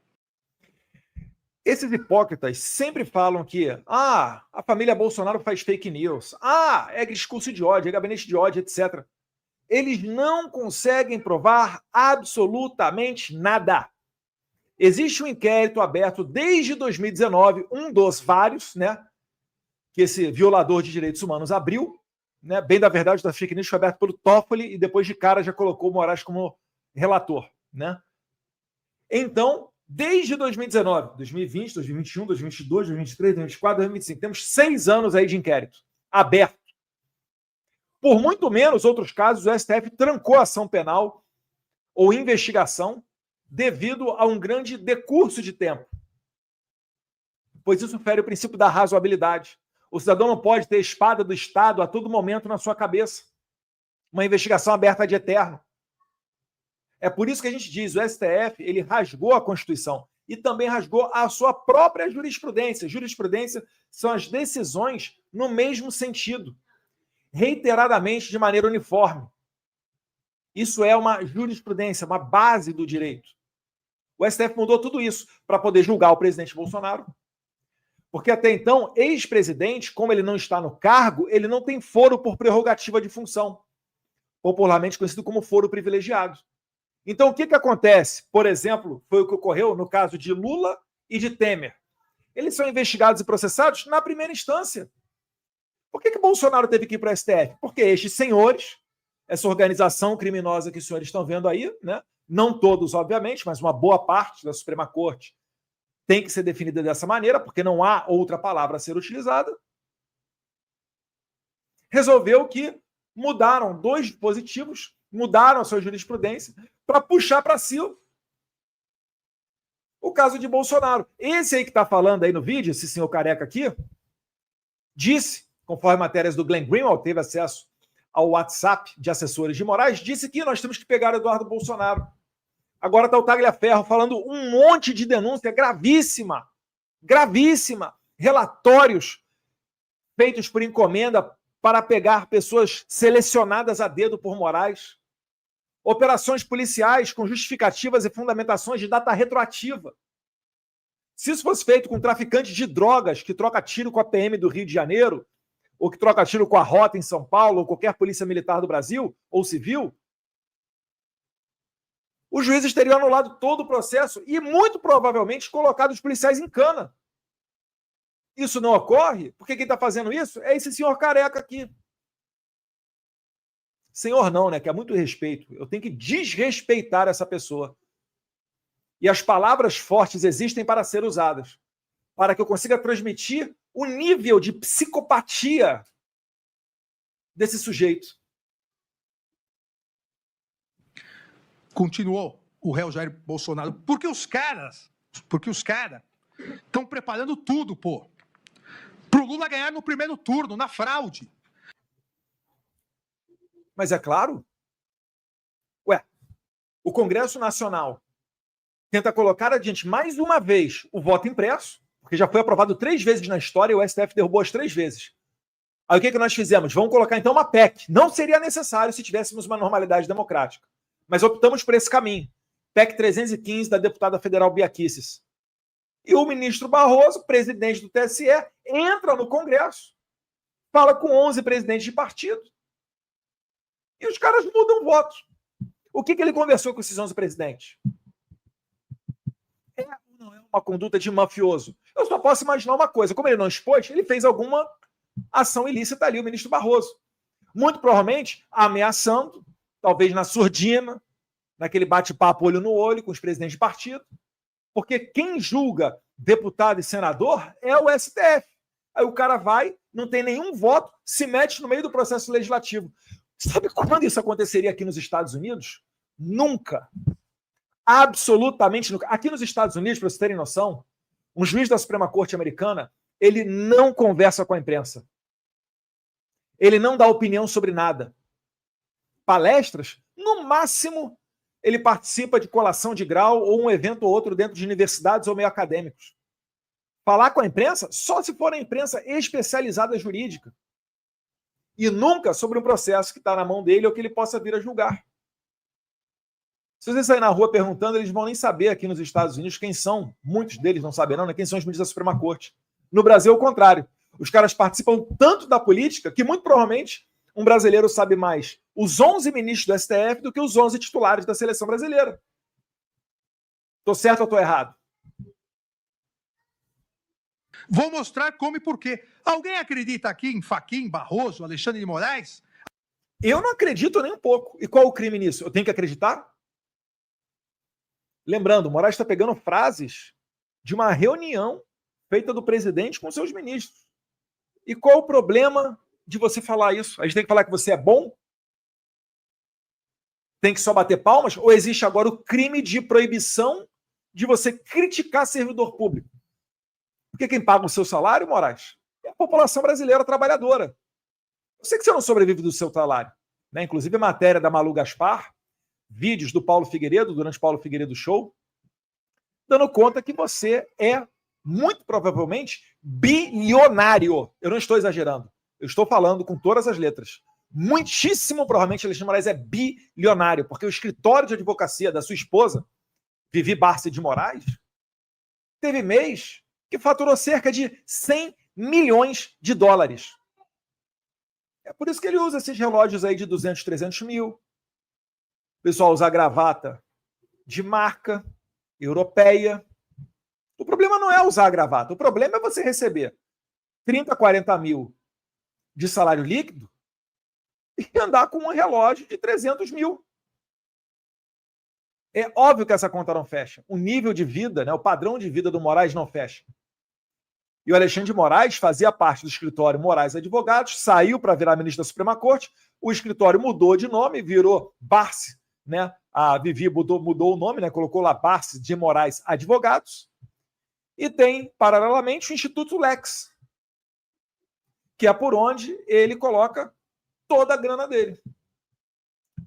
Speaker 6: Esses hipócritas sempre falam que a família Bolsonaro faz fake news, é discurso de ódio, é gabinete de ódio, etc. Eles não conseguem provar absolutamente nada. Existe um inquérito aberto desde 2019, um dos vários, né, que esse violador de direitos humanos abriu, né, bem da verdade, da fake news foi aberto pelo Toffoli e depois de cara já colocou o Moraes como relator, né? Então, desde 2019, 2020, 2021, 2022, 2023, 2024, 2025, temos 6 anos aí de inquérito aberto. Por muito menos outros casos, o STF trancou a ação penal ou investigação devido a um grande decurso de tempo. Pois isso fere o princípio da razoabilidade. O cidadão não pode ter a espada do Estado a todo momento na sua cabeça. Uma investigação aberta de eterno. É por isso que a gente diz, o STF, ele rasgou a Constituição e também rasgou a sua própria jurisprudência. Jurisprudência são as decisões no mesmo sentido, reiteradamente de maneira uniforme. Isso é uma jurisprudência, uma base do direito. O STF mudou tudo isso para poder julgar o presidente Bolsonaro. Porque até então, ex-presidente, como ele não está no cargo, ele não tem foro por prerrogativa de função, popularmente conhecido como foro privilegiado. Então, o que acontece? Por exemplo, foi o que ocorreu no caso de Lula e de Temer. Eles são investigados e processados na primeira instância. Por que Bolsonaro teve que ir para o STF? Porque estes senhores, essa organização criminosa que os senhores estão vendo aí, né? Não todos, obviamente, mas uma boa parte da Suprema Corte tem que ser definida dessa maneira, porque não há outra palavra a ser utilizada, resolveu que mudaram 2 dispositivos, mudaram a sua jurisprudência para puxar para si o caso de Bolsonaro. Esse aí que está falando aí no vídeo, esse senhor careca aqui, disse, conforme matérias do Glenn Greenwald, teve acesso ao WhatsApp de assessores de Moraes, disse que nós temos que pegar Eduardo Bolsonaro. Agora está o Tagliaferro falando um monte de denúncia gravíssima, gravíssima, relatórios feitos por encomenda para pegar pessoas selecionadas a dedo por Moraes, operações policiais com justificativas e fundamentações de data retroativa. Se isso fosse feito com traficante de drogas que troca tiro com a PM do Rio de Janeiro, ou que troca tiro com a Rota em São Paulo, ou qualquer polícia militar do Brasil, ou civil, os juízes teriam anulado todo o processo e, muito provavelmente, colocado os policiais em cana. Isso não ocorre porque quem está fazendo isso é esse senhor careca aqui. Senhor não, né? Que é muito respeito. Eu tenho que desrespeitar essa pessoa. E as palavras fortes existem para ser usadas, para que eu consiga transmitir o nível de psicopatia desse sujeito.
Speaker 7: Continuou o réu Jair Bolsonaro, porque os caras estão preparando tudo, pô, pro Lula ganhar no primeiro turno, na fraude.
Speaker 6: Mas é claro. Ué, o Congresso Nacional tenta colocar adiante mais uma vez o voto impresso, porque já foi aprovado 3 vezes na história e o STF derrubou as 3 vezes. Aí o que nós fizemos? Vamos colocar então uma PEC. Não seria necessário se tivéssemos uma normalidade democrática. Mas optamos por esse caminho. PEC 315 da deputada federal Bia Kicis. E o ministro Barroso, presidente do TSE, entra no Congresso, fala com 11 presidentes de partido e os caras mudam votos. O que ele conversou com esses 11 presidentes? É ou não é uma conduta de mafioso? Eu só posso imaginar uma coisa. Como ele não expôs, ele fez alguma ação ilícita ali, o ministro Barroso. Muito provavelmente ameaçando, talvez na surdina, naquele bate-papo olho no olho com os presidentes de partido. Porque quem julga deputado e senador é o STF. Aí o cara vai, não tem nenhum voto, se mete no meio do processo legislativo. Sabe quando isso aconteceria aqui nos Estados Unidos? Nunca. Absolutamente nunca. Aqui nos Estados Unidos, para vocês terem noção, um juiz da Suprema Corte americana, ele não conversa com a imprensa. Ele não dá opinião sobre nada. Palestras, no máximo, ele participa de colação de grau ou um evento ou outro dentro de universidades ou meio acadêmicos. Falar com a imprensa só se for a imprensa especializada jurídica. E nunca sobre um processo que está na mão dele ou que ele possa vir a julgar. Se você sair na rua perguntando, eles vão nem saber aqui nos Estados Unidos quem são, muitos deles não saberão, né, quem são os ministros da Suprema Corte. No Brasil, é o contrário. Os caras participam tanto da política que, muito provavelmente, um brasileiro sabe mais os 11 ministros do STF do que os 11 titulares da seleção brasileira. Estou certo ou estou errado?
Speaker 7: Vou mostrar como e por quê. Alguém acredita aqui em Fachin, Barroso, Alexandre de Moraes?
Speaker 6: Eu não acredito nem um pouco. E qual o crime nisso? Eu tenho que acreditar? Lembrando, o Moraes está pegando frases de uma reunião feita do presidente com seus ministros. E qual o problema de você falar isso? A gente tem que falar que você é bom? Tem que só bater palmas? Ou existe agora o crime de proibição de você criticar servidor público? Porque quem paga o seu salário, Moraes, é a população brasileira trabalhadora. Eu sei que você não sobrevive do seu salário, né? Inclusive, a matéria da Malu Gaspar, vídeos do Paulo Figueiredo, durante o Paulo Figueiredo Show, dando conta que você é, muito provavelmente, bilionário. Eu não estou exagerando. Eu estou falando com todas as letras. Muitíssimo provavelmente Alexandre de Moraes é bilionário, porque o escritório de advocacia da sua esposa, Vivi Barsi de Moraes, teve mês que faturou cerca de 100 milhões de dólares. É por isso que ele usa esses relógios aí de 200, 300 mil. O pessoal usa gravata de marca europeia. O problema não é usar a gravata. O problema é você receber 30, 40 mil de salário líquido e andar com um relógio de 300 mil. É óbvio que essa conta não fecha. O nível de vida, né, o padrão de vida do Moraes não fecha. E o Alexandre de Moraes fazia parte do escritório Moraes Advogados, saiu para virar ministro da Suprema Corte, o escritório mudou de nome, virou Barsi, né? A Vivi mudou o nome, né? Colocou lá Barsi de Moraes Advogados, e tem, paralelamente, o Instituto Lex, que é por onde ele coloca toda a grana dele.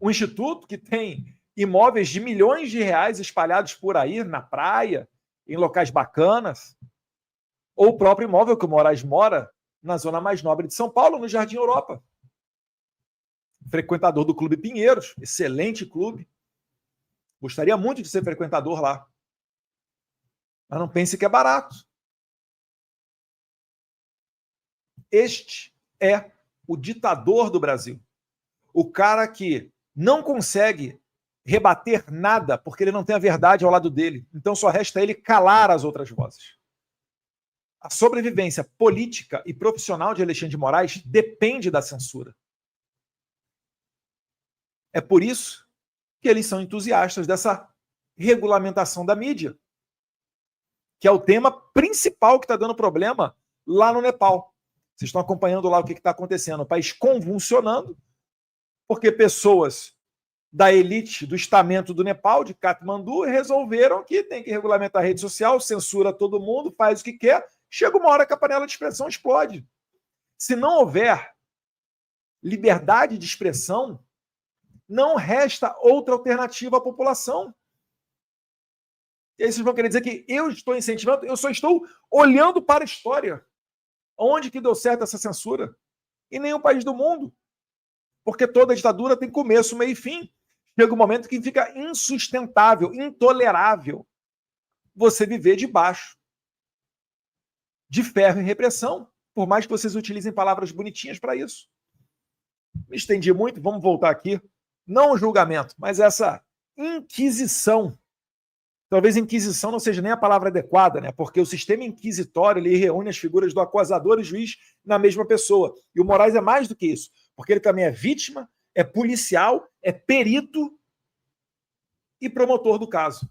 Speaker 6: Um instituto que tem imóveis de milhões de reais espalhados por aí, na praia, em locais bacanas, ou o próprio imóvel que o Moraes mora na zona mais nobre de São Paulo, no Jardim Europa. Frequentador do Clube Pinheiros, excelente clube. Gostaria muito de ser frequentador lá. Mas não pense que é barato. Este é o ditador do Brasil. O cara que não consegue rebater nada porque ele não tem a verdade ao lado dele. Então só resta ele calar as outras vozes. A sobrevivência política e profissional de Alexandre de Moraes depende da censura. É por isso que eles são entusiastas dessa regulamentação da mídia, que é o tema principal que está dando problema lá no Nepal. Vocês estão acompanhando lá o que está acontecendo. O país convulsionando, porque pessoas da elite do estamento do Nepal, de Katmandu, resolveram que tem que regulamentar a rede social, censura todo mundo, faz o que quer. Chega uma hora que a panela de expressão explode. Se não houver liberdade de expressão, não resta outra alternativa à população. E aí vocês vão querer dizer que eu estou incentivando, eu só estou olhando para a história. Onde que deu certo essa censura? Em nenhum país do mundo. Porque toda ditadura tem começo, meio e fim. Chega um momento que fica insustentável, intolerável você viver debaixo de ferro e repressão, por mais que vocês utilizem palavras bonitinhas para isso. Me estendi muito, vamos voltar aqui. Não o julgamento, mas essa inquisição. Talvez inquisição não seja nem a palavra adequada, né? Porque o sistema inquisitório ele reúne as figuras do acusador e juiz na mesma pessoa. E o Moraes é mais do que isso, porque ele também é vítima, é policial, é perito e promotor do caso.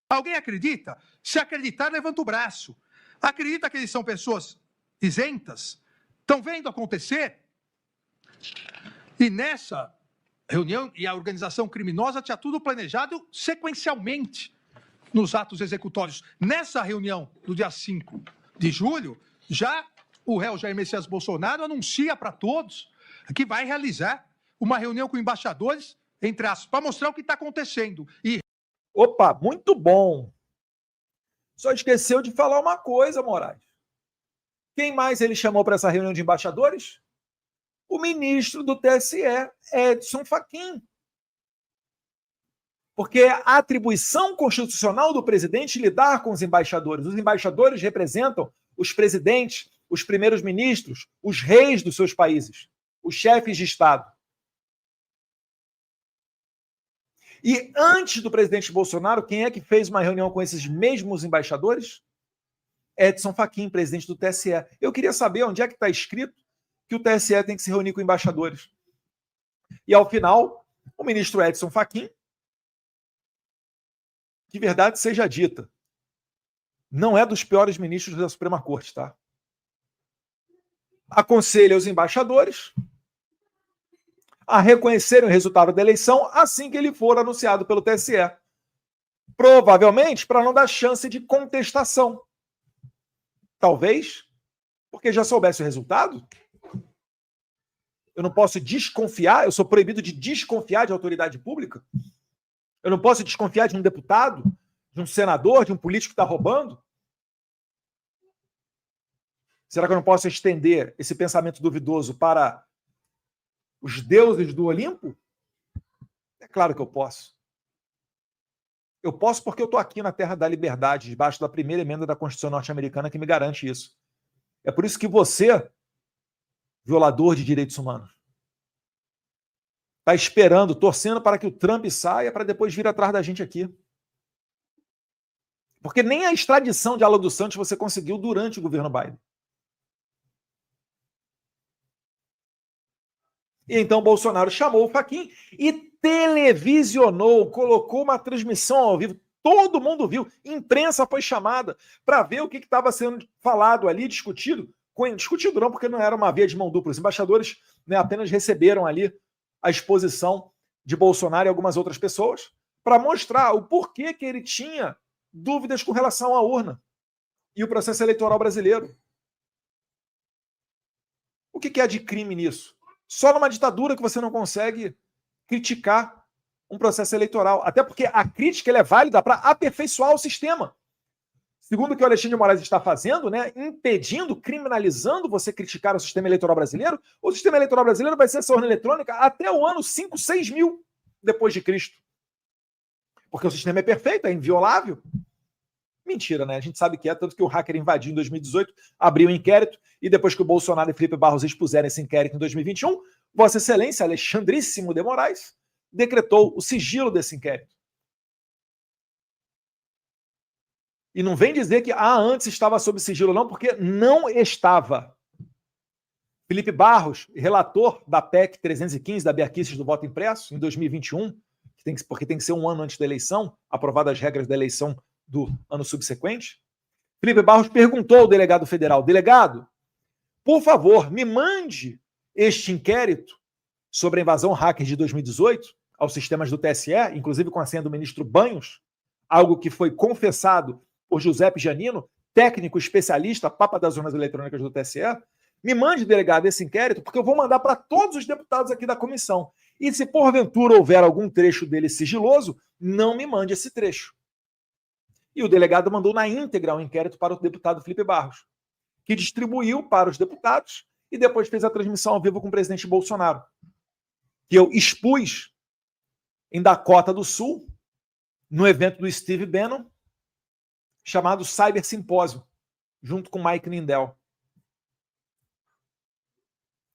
Speaker 7: Alguém acredita? Se acreditar, levanta o braço. Acredita que eles são pessoas isentas? Estão vendo acontecer? E nessa reunião, e a organização criminosa tinha tudo planejado sequencialmente nos atos executórios. Nessa reunião do dia 5 de julho, já o réu Jair Messias Bolsonaro anuncia para todos que vai realizar uma reunião com embaixadores, entre aspas, para mostrar o que está acontecendo. E
Speaker 6: Opa, muito bom. Só esqueceu de falar uma coisa, Moraes. Quem mais ele chamou para essa reunião de embaixadores? O ministro do TSE, Edson Fachin. Porque a atribuição constitucional do presidente lidar com os embaixadores. Os embaixadores representam os presidentes, os primeiros ministros, os reis dos seus países, os chefes de Estado. E antes do presidente Bolsonaro, quem é que fez uma reunião com esses mesmos embaixadores? Edson Fachin, presidente do TSE. Eu queria saber onde é que está escrito que o TSE tem que se reunir com embaixadores. E, ao final, o ministro Edson Fachin, que verdade seja dita, não é dos piores ministros da Suprema Corte, tá? Aconselha os embaixadores a reconhecerem o resultado da eleição assim que ele for anunciado pelo TSE. Provavelmente para não dar chance de contestação. Talvez porque já soubesse o resultado. Eu não posso desconfiar, eu sou proibido de desconfiar de autoridade pública. Eu não posso desconfiar de um deputado, de um senador, de um político que está roubando. Será que eu não posso estender esse pensamento duvidoso para os deuses do Olimpo? É claro que eu posso. Eu posso porque eu estou aqui na Terra da Liberdade, debaixo da primeira emenda da Constituição norte-americana que me garante isso. É por isso que você, violador de direitos humanos, está esperando, torcendo para que o Trump saia para depois vir atrás da gente aqui. Porque nem a extradição de Alan dos Santos você conseguiu durante o governo Biden. E então Bolsonaro chamou o Fachin e televisionou, colocou uma transmissão ao vivo. Todo mundo viu. Imprensa foi chamada para ver o que estava sendo falado ali, discutido. Discutido não, porque não era uma via de mão dupla. Os embaixadores, né, apenas receberam ali a exposição de Bolsonaro e algumas outras pessoas para mostrar o porquê que ele tinha dúvidas com relação à urna e o processo eleitoral brasileiro. O que há de crime nisso? Só numa ditadura que você não consegue criticar um processo eleitoral. Até porque a crítica ela é válida para aperfeiçoar o sistema. Segundo o que o Alexandre de Moraes está fazendo, né, impedindo, criminalizando você criticar o sistema eleitoral brasileiro, o sistema eleitoral brasileiro vai ser essa urna eletrônica até o ano 5, 6 mil depois de Cristo. Porque o sistema é perfeito, é inviolável. Mentira, né? A gente sabe que é, tanto que o hacker invadiu em 2018, abriu um inquérito, e depois que o Bolsonaro e Felipe Barros expuseram esse inquérito em 2021, Vossa Excelência, Alexandríssimo de Moraes, decretou o sigilo desse inquérito. E não vem dizer que antes estava sob sigilo, não, porque não estava. Felipe Barros, relator da PEC 315, da Beaquices do voto impresso, em 2021, porque tem que ser um ano antes da eleição, aprovadas as regras da eleição do ano subsequente, Felipe Barros perguntou ao delegado federal: delegado, por favor, me mande este inquérito sobre a invasão hacker de 2018 aos sistemas do TSE, inclusive com a senha do ministro Banhos, algo que foi confessado por Giuseppe Giannino, técnico especialista, papa das urnas eletrônicas do TSE, me mande, delegado, esse inquérito, porque eu vou mandar para todos os deputados aqui da comissão. E se porventura houver algum trecho dele sigiloso, não me mande esse trecho. E o delegado mandou na íntegra o inquérito para o deputado Felipe Barros, que distribuiu para os deputados e depois fez a transmissão ao vivo com o presidente Bolsonaro, que eu expus em Dakota do Sul, no evento do Steve Bannon, chamado Cyber Simpósio, junto com Mike Lindell.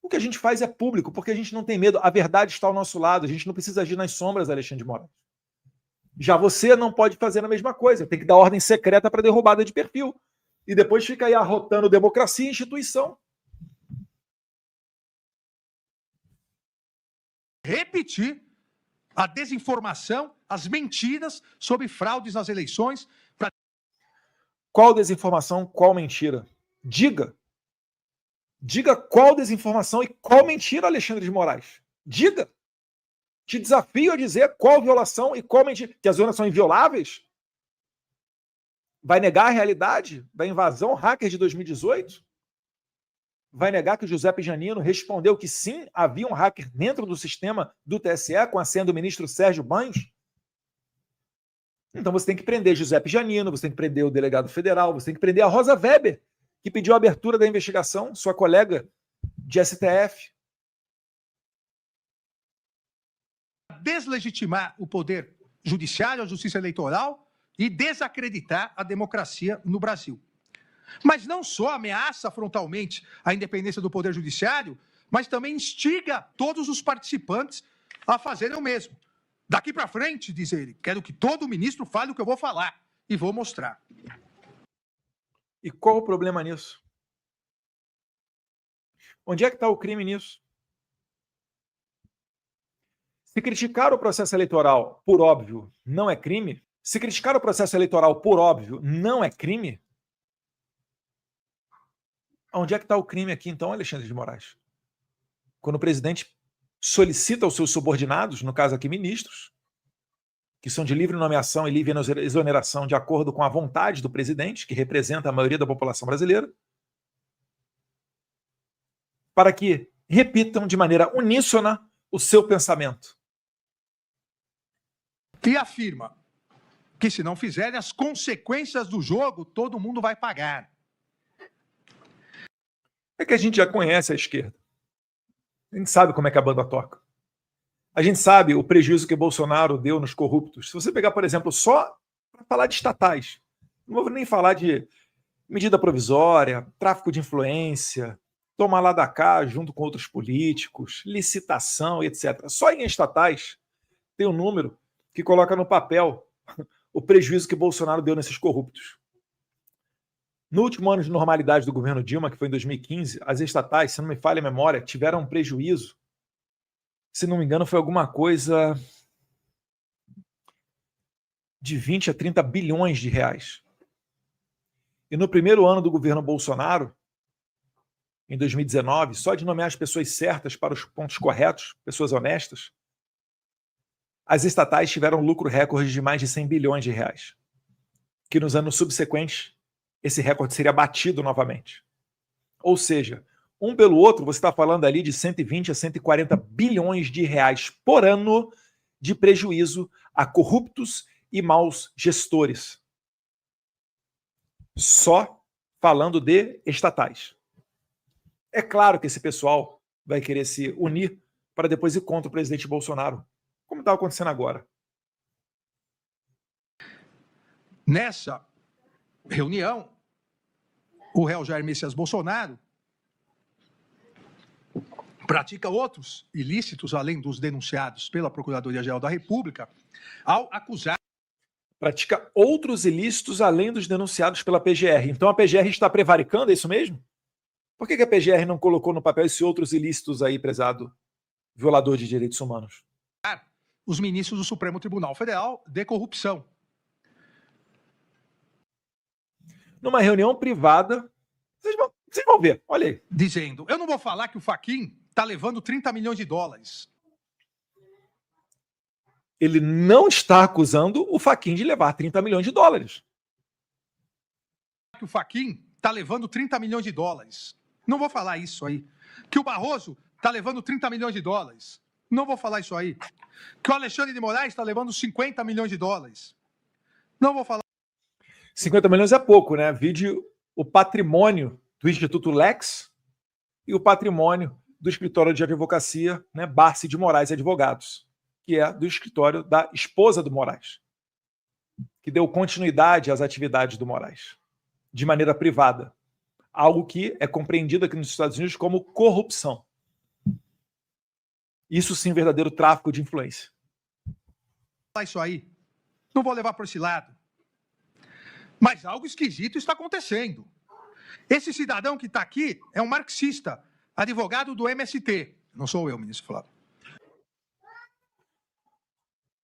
Speaker 6: O que a gente faz é público, porque a gente não tem medo. A verdade está ao nosso lado. A gente não precisa agir nas sombras, Alexandre de Moraes. Já você não pode fazer a mesma coisa. Tem que dar ordem secreta para derrubada de perfil. E depois fica aí arrotando democracia e instituição.
Speaker 7: Repetir a desinformação, as mentiras sobre fraudes nas eleições.
Speaker 6: Qual desinformação, qual mentira? Diga. Diga qual desinformação e qual mentira, Alexandre de Moraes. Diga. Te desafio a dizer qual violação e qual mentira. Que as urnas são invioláveis? Vai negar a realidade da invasão hacker de 2018? Vai negar que o Giuseppe Giannino respondeu que sim, havia um hacker dentro do sistema do TSE com a senha do ministro Sérgio Banhos? Então você tem que prender Giuseppe Giannino, você tem que prender o delegado federal, você tem que prender a Rosa Weber, que pediu a abertura da investigação, sua colega de STF.
Speaker 7: Deslegitimar o poder judiciário, a justiça eleitoral e desacreditar a democracia no Brasil. Mas não só ameaça frontalmente a independência do poder judiciário, mas também instiga todos os participantes a fazerem o mesmo. Daqui para frente, diz ele, quero que todo ministro fale o que eu vou falar e vou mostrar.
Speaker 6: E qual o problema nisso? Onde é que está o crime nisso? Se criticar o processo eleitoral, por óbvio, não é crime, se criticar o processo eleitoral, por óbvio, não é crime, onde é que está o crime aqui, então, Alexandre de Moraes? Quando o presidente solicita aos seus subordinados, no caso aqui ministros, que são de livre nomeação e livre exoneração de acordo com a vontade do presidente, que representa a maioria da população brasileira, para que repitam de maneira uníssona o seu pensamento.
Speaker 7: E afirma que se não fizerem, as consequências do jogo todo mundo vai pagar.
Speaker 6: É que a gente já conhece a esquerda. A gente sabe como é que a banda toca. A gente sabe o prejuízo que Bolsonaro deu nos corruptos. Se você pegar, por exemplo, só para falar de estatais, não vou nem falar de medida provisória, tráfico de influência, toma lá da cá junto com outros políticos, licitação, etc. Só em estatais tem um número que coloca no papel o prejuízo que Bolsonaro deu nesses corruptos. No último ano de normalidade do governo Dilma, que foi em 2015, as estatais, se não me falha a memória, tiveram um prejuízo, se não me engano, foi alguma coisa de 20 a 30 bilhões de reais. E no primeiro ano do governo Bolsonaro, em 2019, só de nomear as pessoas certas para os pontos corretos, pessoas honestas, as estatais tiveram um lucro recorde de mais de 100 bilhões de reais. Que nos anos subsequentes, esse recorde seria batido novamente. Ou seja, um pelo outro, você está falando ali de 120 a 140 bilhões de reais por ano de prejuízo a corruptos e maus gestores. Só falando de estatais. É claro que esse pessoal vai querer se unir para depois ir contra o presidente Bolsonaro, como está acontecendo agora.
Speaker 7: Nessa reunião, o réu Jair Messias Bolsonaro pratica outros ilícitos, além dos denunciados pela Procuradoria-Geral da República, ao acusar...
Speaker 6: Pratica outros ilícitos, além dos denunciados pela PGR. Então a PGR está prevaricando, é isso mesmo? Por que a PGR não colocou no papel esses outros ilícitos aí, prezado violador de direitos humanos?
Speaker 7: Os ministros do Supremo Tribunal Federal de corrupção.
Speaker 6: Numa reunião privada, vocês vão ver, olha aí.
Speaker 7: Dizendo, eu não vou falar que o Fachin está levando 30 milhões de dólares.
Speaker 6: Ele não está acusando o Fachin de levar 30 milhões de dólares.
Speaker 7: Que o Fachin está levando 30 milhões de dólares. Não vou falar isso aí. Que o Barroso está levando 30 milhões de dólares. Não vou falar isso aí. Que o Alexandre de Moraes está levando 50 milhões de dólares. Não vou falar.
Speaker 6: 50 milhões é pouco, né? Vide o patrimônio do Instituto Lex e o patrimônio do escritório de advocacia, né, Barsi de Moraes Advogados, que é do escritório da esposa do Moraes, que deu continuidade às atividades do Moraes, de maneira privada. Algo que é compreendido aqui nos Estados Unidos como corrupção. Isso sim, verdadeiro tráfico de influência.
Speaker 7: Isso aí. Não vou levar por esse lado. Mas algo esquisito está acontecendo. Esse cidadão que está aqui é um marxista, advogado do MST. Não sou eu, ministro Flávio.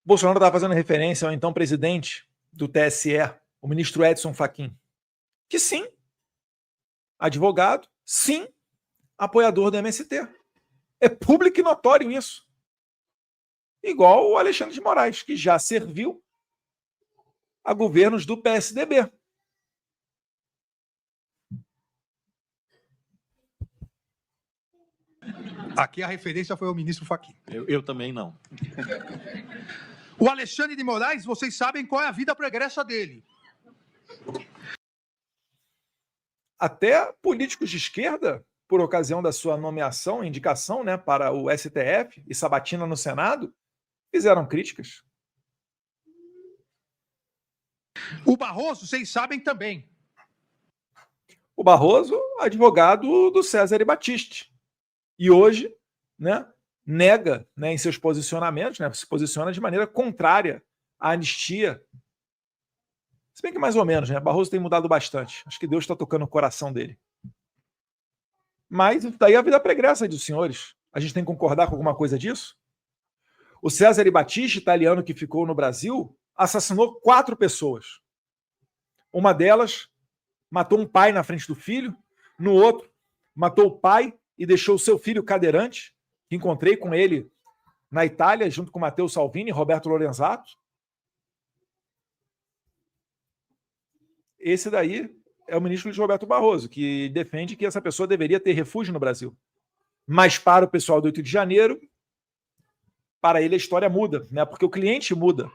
Speaker 6: Bolsonaro estava fazendo referência ao então presidente do TSE, o ministro Edson Fachin, que sim, advogado, sim, apoiador do MST. É público e notório isso. Igual o Alexandre de Moraes, que já serviu a governos do PSDB.
Speaker 7: Aqui a referência foi o ministro Fachin.
Speaker 8: Eu também não.
Speaker 7: O Alexandre de Moraes, vocês sabem qual é a vida pregressa dele.
Speaker 6: Até políticos de esquerda, por ocasião da sua nomeação, indicação, né, para o STF e sabatina no Senado, fizeram críticas.
Speaker 7: O Barroso, vocês sabem também.
Speaker 6: O Barroso, advogado do César Battisti. E hoje, né, nega, né, em seus posicionamentos, né, se posiciona de maneira contrária à anistia. Se bem que mais ou menos, né? Barroso tem mudado bastante. Acho que Deus está tocando o coração dele. Mas daí a vida pregressa dos senhores. A gente tem que concordar com alguma coisa disso? O César Battisti, italiano que ficou no Brasil, assassinou 4 pessoas. Uma delas matou um pai na frente do filho. No outro, matou o pai e deixou o seu filho cadeirante, que encontrei com ele na Itália, junto com Matteo Salvini e Roberto Lorenzato. Esse daí é o ministro Luiz Roberto Barroso, que defende que essa pessoa deveria ter refúgio no Brasil. Mas para o pessoal do 8 de janeiro, para ele a história muda, né? Porque o cliente muda.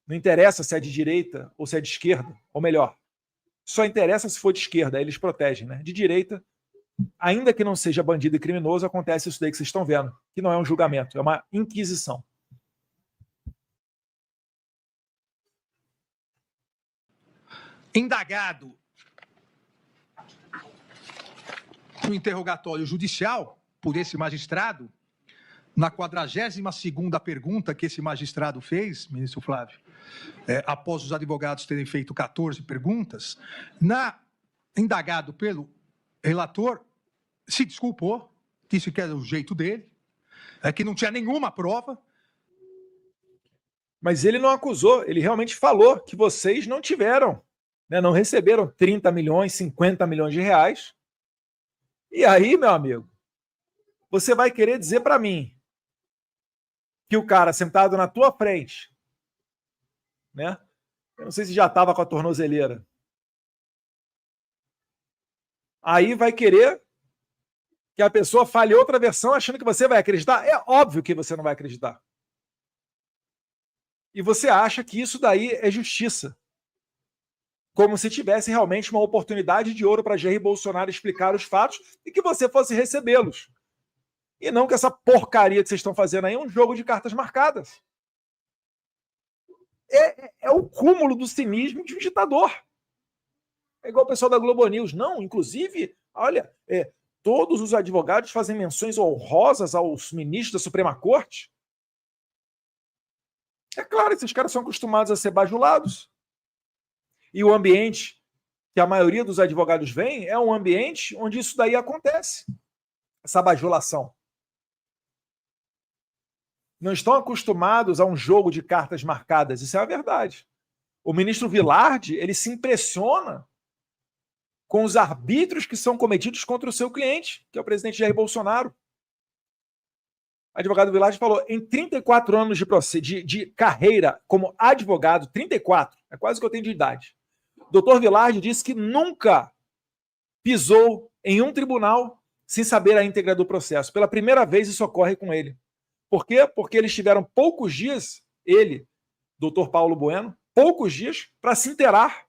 Speaker 6: Não interessa se é de direita ou se é de esquerda, ou melhor, só interessa se for de esquerda, eles protegem, né? De direita, ainda que não seja bandido e criminoso, acontece isso daí que vocês estão vendo, que não é um julgamento, é uma inquisição.
Speaker 7: Indagado no interrogatório judicial por esse magistrado, na 42ª pergunta que esse magistrado fez, ministro Flávio, após os advogados terem feito 14 perguntas, indagado pelo relator, se desculpou, disse que era o jeito dele, que não tinha nenhuma prova.
Speaker 6: Mas ele não acusou, ele realmente falou que vocês não tiveram, né, não receberam 30 milhões, 50 milhões de reais. E aí, meu amigo, você vai querer dizer para mim que o cara sentado na tua frente, né? Eu não sei se já estava com a tornozeleira. Aí vai querer que a pessoa fale outra versão achando que você vai acreditar? É óbvio que você não vai acreditar. E você acha que isso daí é justiça. Como se tivesse realmente uma oportunidade de ouro para Jair Bolsonaro explicar os fatos e que você fosse recebê-los. E não que essa porcaria que vocês estão fazendo aí é um jogo de cartas marcadas. É o cúmulo do cinismo de um ditador. É igual o pessoal da Globo News. Não, inclusive, olha, todos os advogados fazem menções honrosas aos ministros da Suprema Corte. É claro, esses caras são acostumados a ser bajulados. E o ambiente que a maioria dos advogados vem é um ambiente onde isso daí acontece. Essa bajulação. Não estão acostumados a um jogo de cartas marcadas. Isso é a verdade. O ministro Vilardi, ele se impressiona com os arbítrios que são cometidos contra o seu cliente, que é o presidente Jair Bolsonaro. advogado Vilardi falou, em 34 anos de carreira como advogado, 34, é quase o que eu tenho de idade, doutor Vilardi disse que nunca pisou em um tribunal sem saber a íntegra do processo. Pela primeira vez isso ocorre com ele. Por quê? Porque eles tiveram poucos dias, ele, doutor Paulo Bueno, poucos dias para se inteirar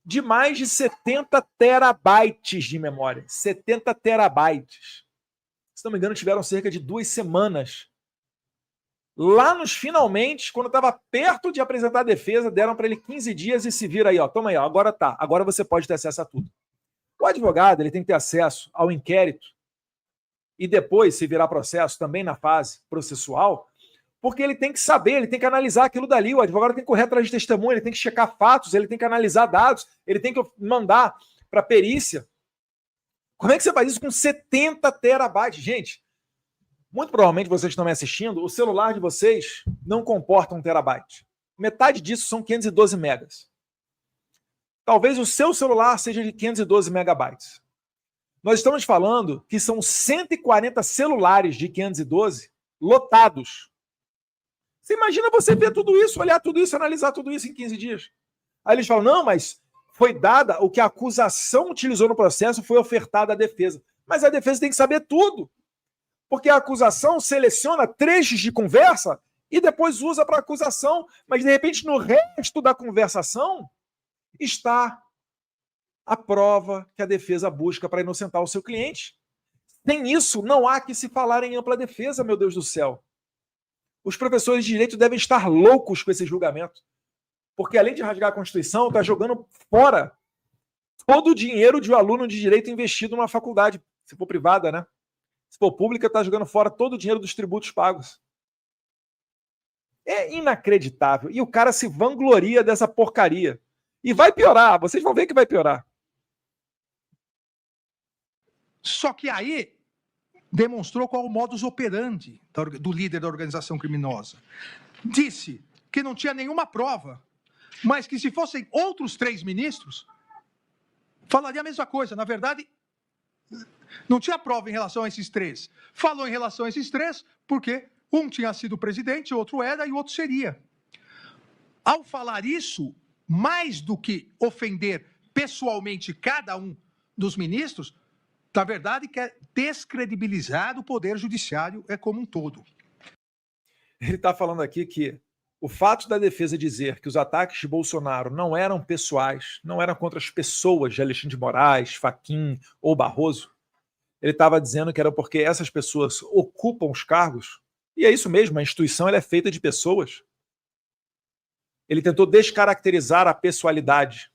Speaker 6: de mais de 70 terabytes de memória. 70 terabytes. Se não me engano, tiveram cerca de 2 semanas. Lá nos finalmente, quando estava perto de apresentar a defesa, deram para ele 15 dias e se vira aí, ó, toma aí, ó, agora tá, agora você pode ter acesso a tudo. O advogado ele tem que ter acesso ao inquérito e depois, se virar processo, também na fase processual, porque ele tem que saber, ele tem que analisar aquilo dali, o advogado tem que correr atrás de testemunha, ele tem que checar fatos, ele tem que analisar dados, ele tem que mandar para perícia. Como é que você faz isso com 70 terabytes? Gente, muito provavelmente vocês estão me assistindo, o celular de vocês não comporta 1 terabyte. Metade disso são 512 megas. Talvez o seu celular seja de 512 megabytes. Nós estamos falando que são 140 celulares de 512 lotados. Você imagina você ver tudo isso, olhar tudo isso, analisar tudo isso em 15 dias. Aí eles falam, não, mas foi dada o que a acusação utilizou no processo, foi ofertada à defesa. Mas a defesa tem que saber tudo. Porque a acusação seleciona trechos de conversa e depois usa para acusação. Mas, de repente, no resto da conversação está a prova que a defesa busca para inocentar o seu cliente. Sem isso, não há que se falar em ampla defesa, meu Deus do céu. Os professores de direito devem estar loucos com esse julgamento. Porque, além de rasgar a Constituição, está jogando fora todo o dinheiro de um aluno de direito investido numa faculdade. Se for privada, né? Se for pública, está jogando fora todo o dinheiro dos tributos pagos. É inacreditável. E o cara se vangloria dessa porcaria. E vai piorar. Vocês vão ver que vai piorar.
Speaker 7: Só que aí demonstrou qual o modus operandi do líder da organização criminosa. Disse que não tinha nenhuma prova, mas que se fossem outros 3 ministros, falaria a mesma coisa. Na verdade, não tinha prova em relação a esses 3. Falou em relação a esses 3 porque um tinha sido presidente, outro era e o outro seria. Ao falar isso, mais do que ofender pessoalmente cada um dos ministros, na verdade, quer descredibilizar o poder judiciário como um todo.
Speaker 6: Ele está falando aqui que o fato da defesa dizer que os ataques de Bolsonaro não eram pessoais, não eram contra as pessoas de Alexandre de Moraes, Fachin ou Barroso, ele estava dizendo que era porque essas pessoas ocupam os cargos, e é isso mesmo, a instituição ela é feita de pessoas. Ele tentou descaracterizar a pessoalidade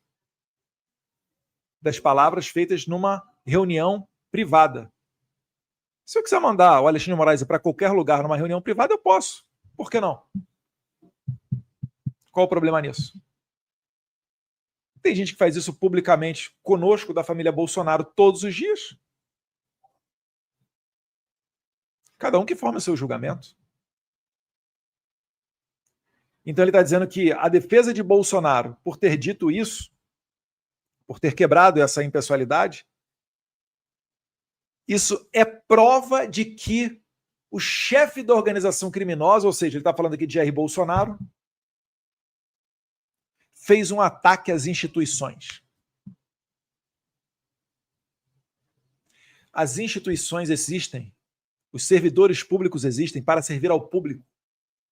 Speaker 6: das palavras feitas numa reunião privada. Se eu quiser mandar o Alexandre de Moraes para qualquer lugar numa reunião privada, eu posso. Por que não? Qual o problema nisso? Tem gente que faz isso publicamente conosco, da família Bolsonaro, todos os dias. Cada um que forma o seu julgamento. Então ele está dizendo que a defesa de Bolsonaro, por ter dito isso, por ter quebrado essa impessoalidade, isso é prova de que o chefe da organização criminosa, ou seja, ele está falando aqui de Jair Bolsonaro, fez um ataque às instituições. As instituições existem, os servidores públicos existem para servir ao público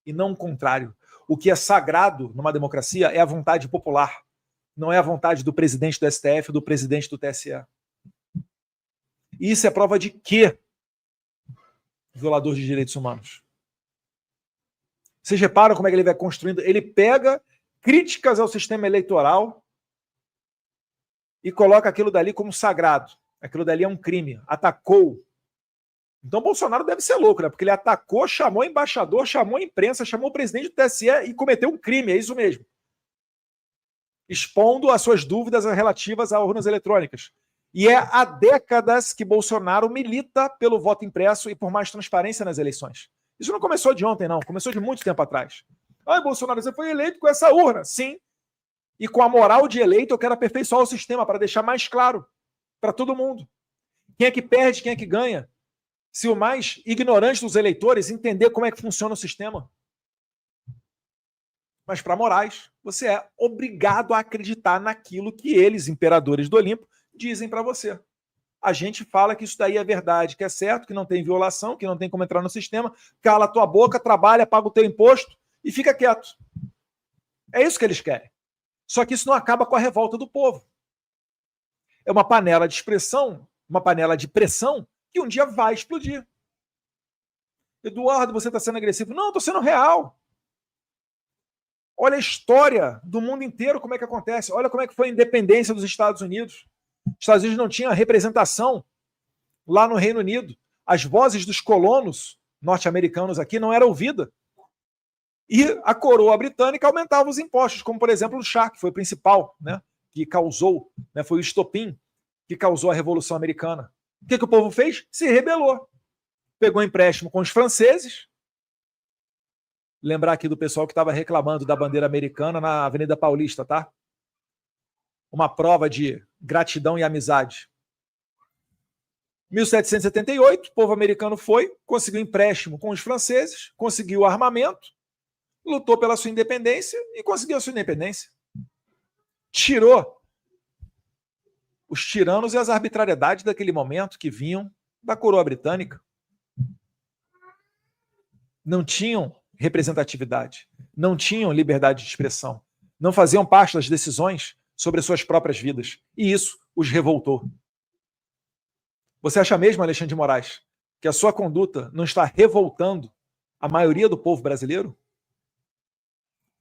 Speaker 6: e não o contrário. O que é sagrado numa democracia é a vontade popular, não é a vontade do presidente do STF ou do presidente do TSE. E isso é prova de quê? Violador de direitos humanos. Vocês reparam como é que ele vai construindo? Ele pega críticas ao sistema eleitoral e coloca aquilo dali como sagrado. Aquilo dali é um crime. Atacou. Então Bolsonaro deve ser louco, né? Porque ele atacou, chamou embaixador, chamou a imprensa, chamou o presidente do TSE e cometeu um crime. É isso mesmo. Expondo as suas dúvidas relativas a urnas eletrônicas. E é há décadas que Bolsonaro milita pelo voto impresso e por mais transparência nas eleições. Isso não começou de ontem, não. Começou de muito tempo atrás. Ai, Bolsonaro, você foi eleito com essa urna. Sim. E com a moral de eleito, eu quero aperfeiçoar o sistema para deixar mais claro para todo mundo. Quem é que perde, quem é que ganha. se o mais ignorante dos eleitores entender como é que funciona o sistema. Mas para Moraes, você é obrigado a acreditar naquilo que eles, imperadores do Olimpo, dizem para você. A gente fala que isso daí é verdade, que é certo, que não tem violação, que não tem como entrar no sistema, cala a tua boca, trabalha, paga o teu imposto e fica quieto. É isso que eles querem. Só que isso não acaba com a revolta do povo. É uma panela de expressão, uma panela de pressão que um dia vai explodir. Eduardo, você está sendo agressivo. Não, estou sendo real. Olha a história do mundo inteiro, como é que acontece. Olha como é que foi a independência dos Estados Unidos. Os Estados Unidos não tinham representação lá no Reino Unido. As vozes dos colonos norte-americanos aqui não eram ouvidas. E a coroa britânica aumentava os impostos, como, por exemplo, o chá, que foi o principal, né, que causou, né, foi o estopim que causou a Revolução Americana. O que o povo fez? Se rebelou. Pegou empréstimo com os franceses. Lembrar aqui do pessoal que estava reclamando da bandeira americana na Avenida Paulista, tá? Uma prova de gratidão e amizade. 1778, o povo americano foi, conseguiu empréstimo com os franceses, conseguiu armamento, lutou pela sua independência e conseguiu a sua independência. Tirou os tiranos e as arbitrariedades daquele momento que vinham da coroa britânica. Não tinham representatividade, não tinham liberdade de expressão, não faziam parte das decisões sobre as suas próprias vidas. E isso os revoltou. Você acha mesmo, Alexandre de Moraes, que a sua conduta não está revoltando a maioria do povo brasileiro?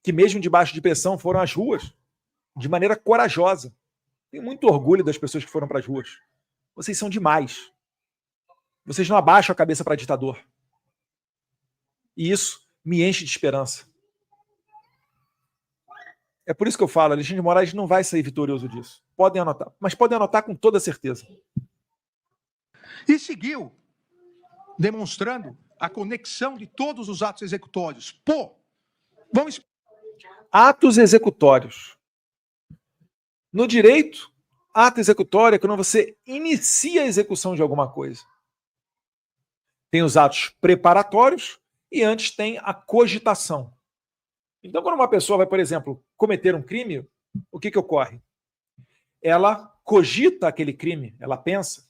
Speaker 6: Que mesmo debaixo de pressão foram às ruas de maneira corajosa. Tenho muito orgulho das pessoas que foram para as ruas. Vocês são demais. Vocês não abaixam a cabeça para ditador. E isso me enche de esperança. É por isso que eu falo, Alexandre de Moraes não vai sair vitorioso disso. Podem anotar, mas podem anotar com toda certeza.
Speaker 7: E seguiu demonstrando a conexão de todos os atos executórios. Vamos...
Speaker 6: Atos executórios. No direito, ato executório é quando você inicia a execução de alguma coisa. Tem os atos preparatórios e antes tem a cogitação. Então, quando uma pessoa vai, por exemplo, cometer um crime, o que ocorre? Ela cogita aquele crime, ela pensa,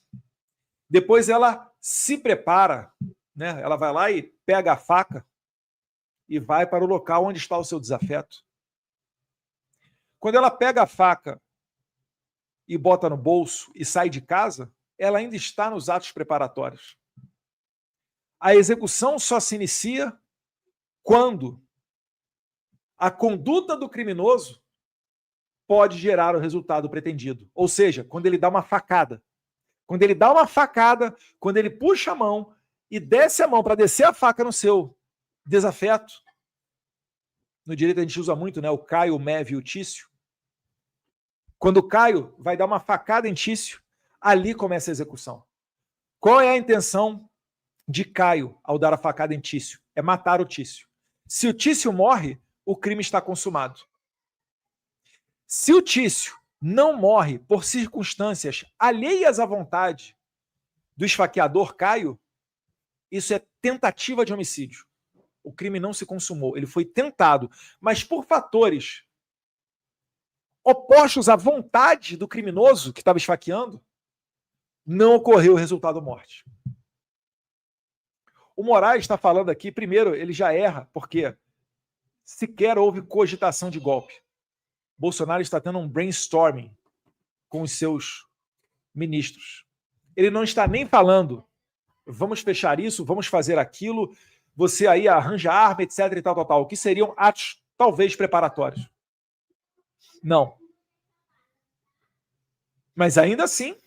Speaker 6: depois ela se prepara, né? Ela vai lá e pega a faca e vai para o local onde está o seu desafeto. Quando ela pega a faca e bota no bolso e sai de casa, ela ainda está nos atos preparatórios. A execução só se inicia quando a conduta do criminoso pode gerar o resultado pretendido. Ou seja, quando ele dá uma facada. Quando ele dá uma facada, quando ele puxa a mão e desce a mão para descer a faca no seu desafeto. No direito a gente usa muito, né? O Caio, o Meve e o Tício. Quando o Caio vai dar uma facada em Tício, ali começa a execução. Qual é a intenção de Caio ao dar a facada em Tício? É matar o Tício. Se o Tício morre, o crime está consumado. Se o Tício não morre por circunstâncias alheias à vontade do esfaqueador Caio, isso é tentativa de homicídio. O crime não se consumou, ele foi tentado, mas por fatores opostos à vontade do criminoso que estava esfaqueando, não ocorreu o resultado morte. O Moraes está falando aqui, primeiro, ele já erra, porque sequer houve cogitação de golpe. Bolsonaro está tendo um brainstorming com os seus ministros. Ele não está nem falando, vamos fechar isso, vamos fazer aquilo, você aí arranja arma, etc. e tal, que seriam atos, talvez, preparatórios. Não. Mas ainda assim,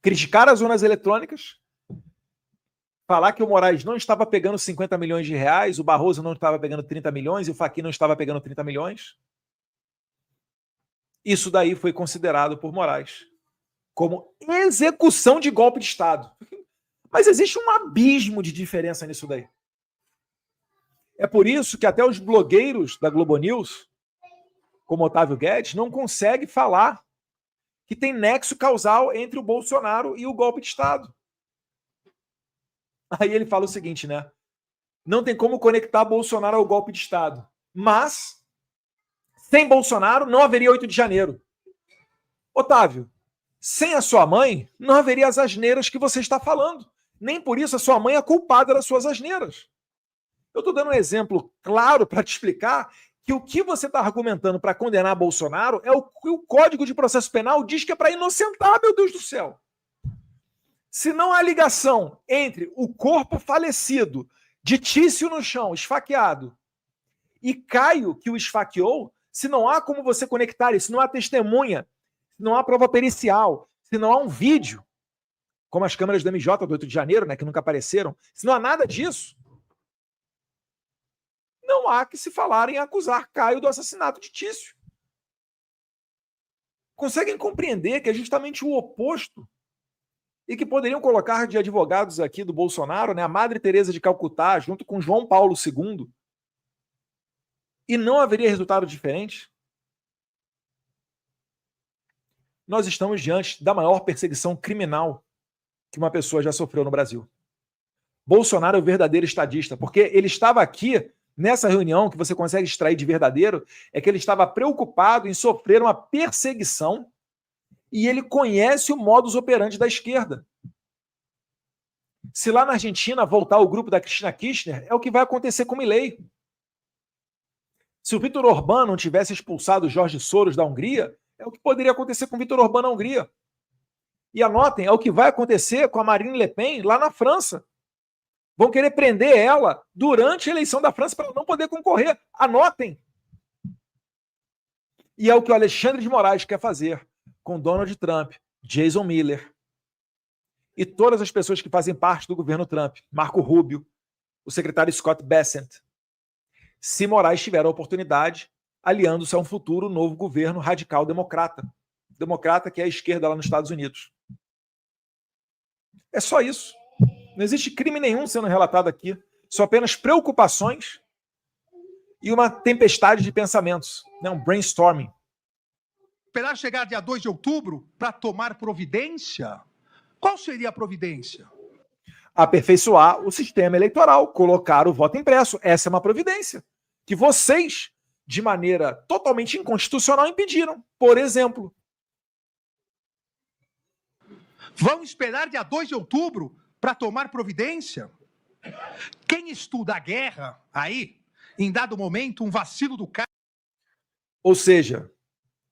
Speaker 6: criticar as urnas eletrônicas, falar que o Moraes não estava pegando 50 milhões de reais, o Barroso não estava pegando 30 milhões e o Fachin não estava pegando 30 milhões, isso daí foi considerado por Moraes como execução de golpe de Estado. Mas existe um abismo de diferença nisso daí. É por isso que até os blogueiros da Globo News, como Otávio Guedes, não conseguem falar que tem nexo causal entre o Bolsonaro e o golpe de Estado. Aí ele fala o seguinte, né? Não tem como conectar Bolsonaro ao golpe de Estado. Mas, sem Bolsonaro, não haveria 8 de janeiro. Otávio, sem a sua mãe, não haveria as asneiras que você está falando. Nem por isso a sua mãe é culpada das suas asneiras. Eu estou dando um exemplo claro para te explicar que o que você está argumentando para condenar Bolsonaro é o que o Código de Processo Penal diz que é para inocentar, meu Deus do céu. Se não há ligação entre o corpo falecido de Tício no chão, esfaqueado, e Caio, que o esfaqueou, se não há como você conectar isso, se não há testemunha, se não há prova pericial, se não há um vídeo, como as câmeras do MJ do 8 de janeiro, né, que nunca apareceram, se não há nada disso, não há que se falar em acusar Caio do assassinato de Tício. Conseguem compreender que é justamente o oposto e que poderiam colocar de advogados aqui do Bolsonaro, né, a Madre Teresa de Calcutá, junto com João Paulo II, e não haveria resultado diferente? Nós estamos diante da maior perseguição criminal que uma pessoa já sofreu no Brasil. Bolsonaro é o verdadeiro estadista, porque ele estava aqui, nessa reunião, que você consegue extrair de verdadeiro, é que ele estava preocupado em sofrer uma perseguição e ele conhece o modus operandi da esquerda. Se lá na Argentina voltar o grupo da Cristina Kirchner, é o que vai acontecer com Milei. Se o Viktor Orbán não tivesse expulsado o Jorge Soros da Hungria, é o que poderia acontecer com o Viktor Orbán na Hungria. E anotem, é o que vai acontecer com a Marine Le Pen lá na França. Vão querer prender ela durante a eleição da França para ela não poder concorrer. Anotem. E é o que o Alexandre de Moraes quer fazer com Donald Trump, Jason Miller e todas as pessoas que fazem parte do governo Trump, Marco Rubio, o secretário Scott Bessent, se Moraes tiver a oportunidade, aliando-se a um futuro novo governo radical democrata. Democrata que é a esquerda lá nos Estados Unidos. É só isso. Não existe crime nenhum sendo relatado aqui. São apenas preocupações e uma tempestade de pensamentos, né? Um brainstorming.
Speaker 7: Esperar chegar dia 2 de outubro para tomar providência? Qual seria a providência?
Speaker 6: Aperfeiçoar o sistema eleitoral, colocar o voto impresso. Essa é uma providência que vocês, de maneira totalmente inconstitucional, impediram. Por exemplo.
Speaker 7: Vão esperar dia 2 de outubro para tomar providência? Quem estuda a guerra aí, em dado momento, um vacilo do cara...
Speaker 6: Ou seja,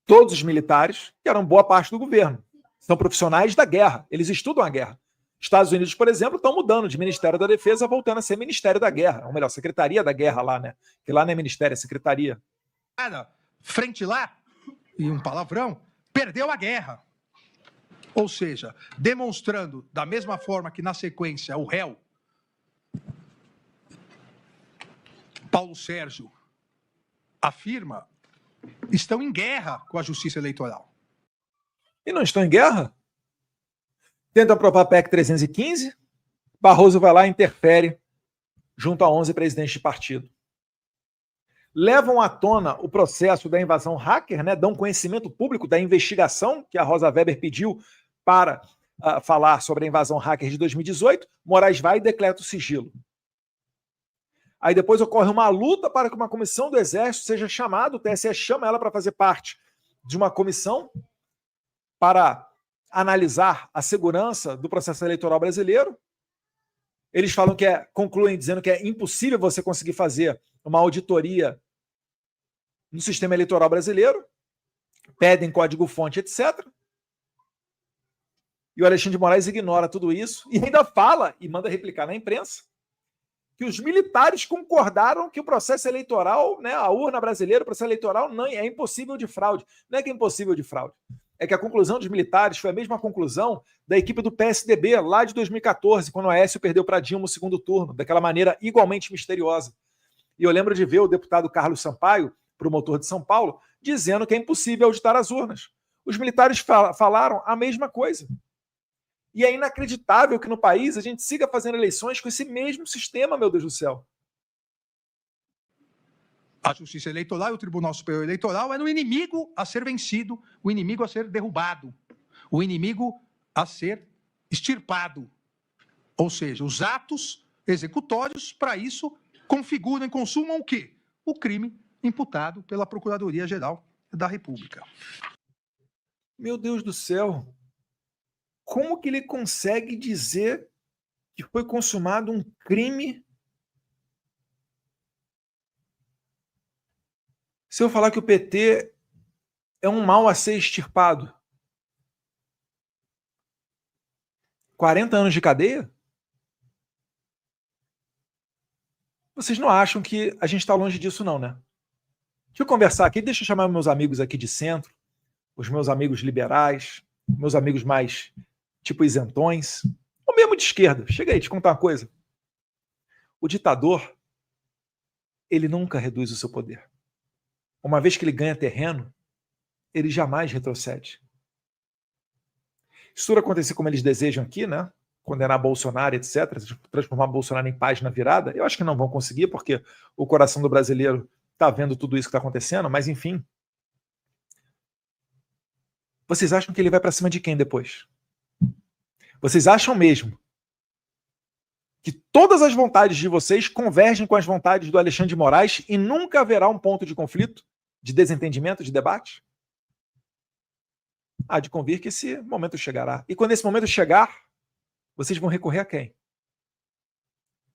Speaker 6: todos os militares, que eram boa parte do governo, são profissionais da guerra, eles estudam a guerra. Estados Unidos, por exemplo, estão mudando de Ministério da Defesa, voltando a ser Ministério da Guerra, ou melhor, Secretaria da Guerra lá, né? Que lá não é Ministério, é Secretaria.
Speaker 7: Frente lá, e um palavrão, perdeu a guerra. Ou seja, demonstrando, da mesma forma que na sequência o réu, Paulo Sérgio, afirma, estão em guerra com a Justiça Eleitoral.
Speaker 6: E não estão em guerra? Tentam aprovar a PEC 315, Barroso vai lá e interfere junto a 11 presidentes de partido. Levam à tona o processo da invasão hacker, né? Dão conhecimento público da investigação que a Rosa Weber pediu para falar sobre a invasão hacker de 2018, Moraes vai e decreta o sigilo. Aí depois ocorre uma luta para que uma comissão do Exército seja chamada, o TSE chama ela para fazer parte de uma comissão para analisar a segurança do processo eleitoral brasileiro. Eles falam concluem dizendo que é impossível você conseguir fazer uma auditoria no sistema eleitoral brasileiro, pedem código-fonte, etc. E o Alexandre de Moraes ignora tudo isso e ainda fala, e manda replicar na imprensa, que os militares concordaram que o processo eleitoral, né, a urna brasileira, o processo eleitoral não é impossível de fraude. Não é que é impossível de fraude. É que a conclusão dos militares foi a mesma conclusão da equipe do PSDB lá de 2014, quando o Aécio perdeu para Dilma o segundo turno, daquela maneira igualmente misteriosa. E eu lembro de ver o deputado Carlos Sampaio, promotor de São Paulo, dizendo que é impossível auditar as urnas. Os militares falaram a mesma coisa. E é inacreditável que no país a gente siga fazendo eleições com esse mesmo sistema, meu Deus do céu.
Speaker 7: A Justiça Eleitoral e o Tribunal Superior Eleitoral era o inimigo a ser vencido, o inimigo a ser derrubado, o inimigo a ser extirpado. Ou seja, os atos executórios, para isso, configuram e consumam o quê? O crime imputado pela Procuradoria-Geral da República.
Speaker 6: Meu Deus do céu! Como que ele consegue dizer que foi consumado um crime se eu falar que o PT é um mal a ser extirpado? 40 anos de cadeia? Vocês não acham que a gente está longe disso não, né? Deixa eu conversar aqui, deixa eu chamar meus amigos aqui de centro, os meus amigos liberais, meus amigos mais tipo isentões, ou mesmo de esquerda. Chega aí, te contar uma coisa. O ditador, ele nunca reduz o seu poder. Uma vez que ele ganha terreno, ele jamais retrocede. Se tudo acontecer como eles desejam aqui, né? Condenar Bolsonaro, etc., transformar Bolsonaro em página virada, eu acho que não vão conseguir, porque o coração do brasileiro está vendo tudo isso que está acontecendo, mas enfim. Vocês acham que ele vai para cima de quem depois? Vocês acham mesmo que todas as vontades de vocês convergem com as vontades do Alexandre de Moraes e nunca haverá um ponto de conflito, de desentendimento, de debate? Há de convir que esse momento chegará. E quando esse momento chegar, vocês vão recorrer a quem?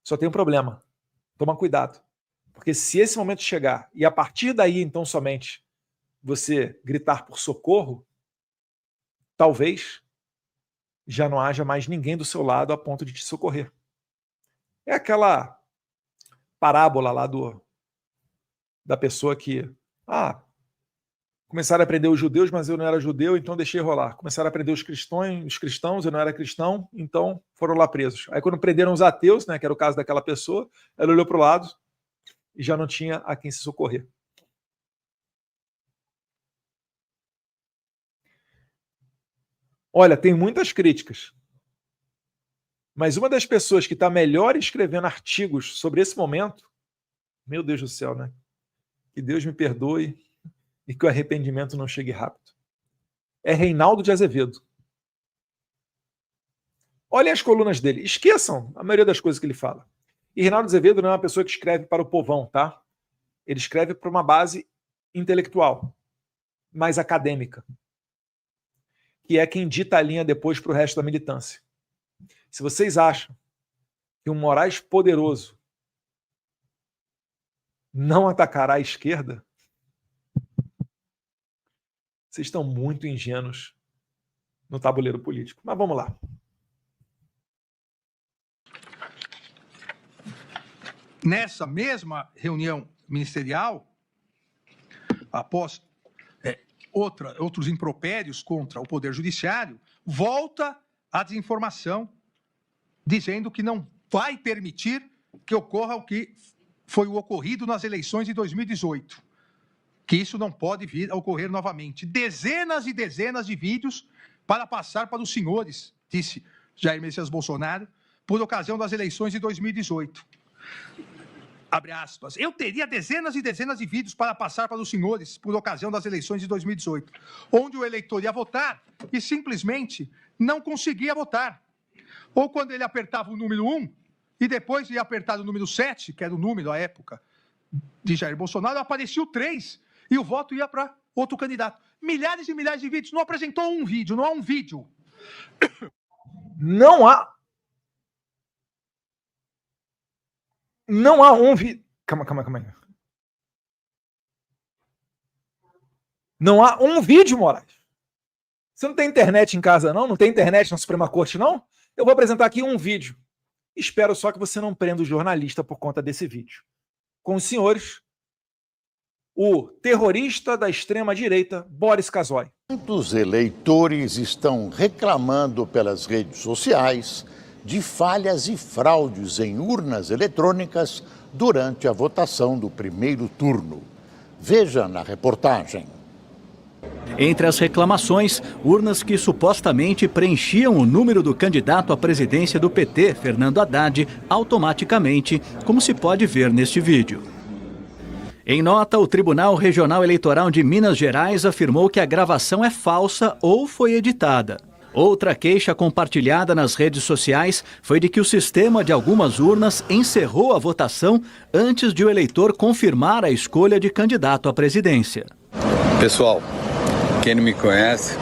Speaker 6: Só tem um problema. Toma cuidado. Porque se esse momento chegar e a partir daí, então, somente você gritar por socorro, talvez já não haja mais ninguém do seu lado a ponto de te socorrer. É aquela parábola lá da pessoa que começaram a prender os judeus, mas eu não era judeu, então deixei rolar. Começaram a prender os cristãos, eu não era cristão, então foram lá presos. Aí quando prenderam os ateus, né, que era o caso daquela pessoa, ela olhou para o lado e já não tinha a quem se socorrer. Olha, tem muitas críticas, mas uma das pessoas que está melhor escrevendo artigos sobre esse momento, meu Deus do céu, né? Que Deus me perdoe e que o arrependimento não chegue rápido. É Reinaldo de Azevedo. Olhem as colunas dele. Esqueçam a maioria das coisas que ele fala. E Reinaldo de Azevedo não é uma pessoa que escreve para o povão, tá? Ele escreve para uma base intelectual, mais acadêmica, que é quem dita a linha depois para o resto da militância. Se vocês acham que um Moraes poderoso não atacará a esquerda, vocês estão muito ingênuos no tabuleiro político. Mas vamos lá.
Speaker 7: Nessa mesma reunião ministerial, após outros impropérios contra o Poder Judiciário, volta a desinformação, dizendo que não vai permitir que ocorra o que foi o ocorrido nas eleições de 2018. Que isso não pode vir a ocorrer novamente. Dezenas e dezenas de vídeos para passar para os senhores, disse Jair Messias Bolsonaro, por ocasião das eleições de 2018. Abre aspas. Eu teria dezenas e dezenas de vídeos para passar para os senhores por ocasião das eleições de 2018, onde o eleitor ia votar e simplesmente não conseguia votar. Ou quando ele apertava o número 1 e depois ia apertar o número 7, que era o número à época de Jair Bolsonaro, aparecia o 3 e o voto ia para outro candidato. Milhares e milhares de vídeos. Não apresentou um vídeo, não há um vídeo.
Speaker 6: Não há um vídeo. Calma. Não há um vídeo, Moraes. Você não tem internet em casa, não? Não tem internet na Suprema Corte, não? Eu vou apresentar aqui um vídeo. Espero só que você não prenda o jornalista por conta desse vídeo. Com os senhores, o terrorista da extrema-direita, Boris Casoy.
Speaker 8: Muitos eleitores estão reclamando pelas redes sociais de falhas e fraudes em urnas eletrônicas durante a votação do primeiro turno. Veja na reportagem.
Speaker 9: Entre as reclamações, urnas que supostamente preenchiam o número do candidato à presidência do PT, Fernando Haddad, automaticamente, como se pode ver neste vídeo. Em nota, o Tribunal Regional Eleitoral de Minas Gerais afirmou que a gravação é falsa ou foi editada. Outra queixa compartilhada nas redes sociais foi de que o sistema de algumas urnas encerrou a votação antes de o eleitor confirmar a escolha de candidato à presidência.
Speaker 10: Pessoal, quem não me conhece,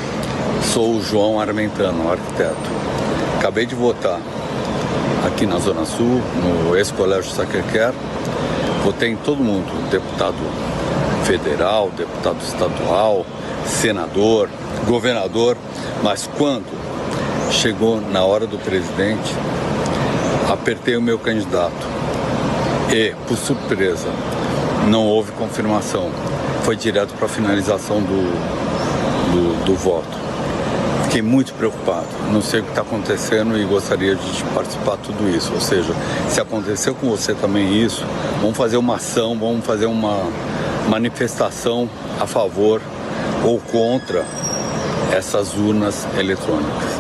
Speaker 10: sou o João Armentano, arquiteto. Acabei de votar aqui na Zona Sul, no ex-colégio Sacré-Cœur. Votei em todo mundo, deputado federal, deputado estadual, senador, governador, mas quando chegou na hora do presidente, apertei o meu candidato e, por surpresa, não houve confirmação. Foi direto para a finalização do voto. Fiquei muito preocupado, não sei o que está acontecendo e gostaria de participar de tudo isso. Ou seja, se aconteceu com você também isso, vamos fazer uma ação, vamos fazer uma manifestação a favor ou contra essas urnas eletrônicas.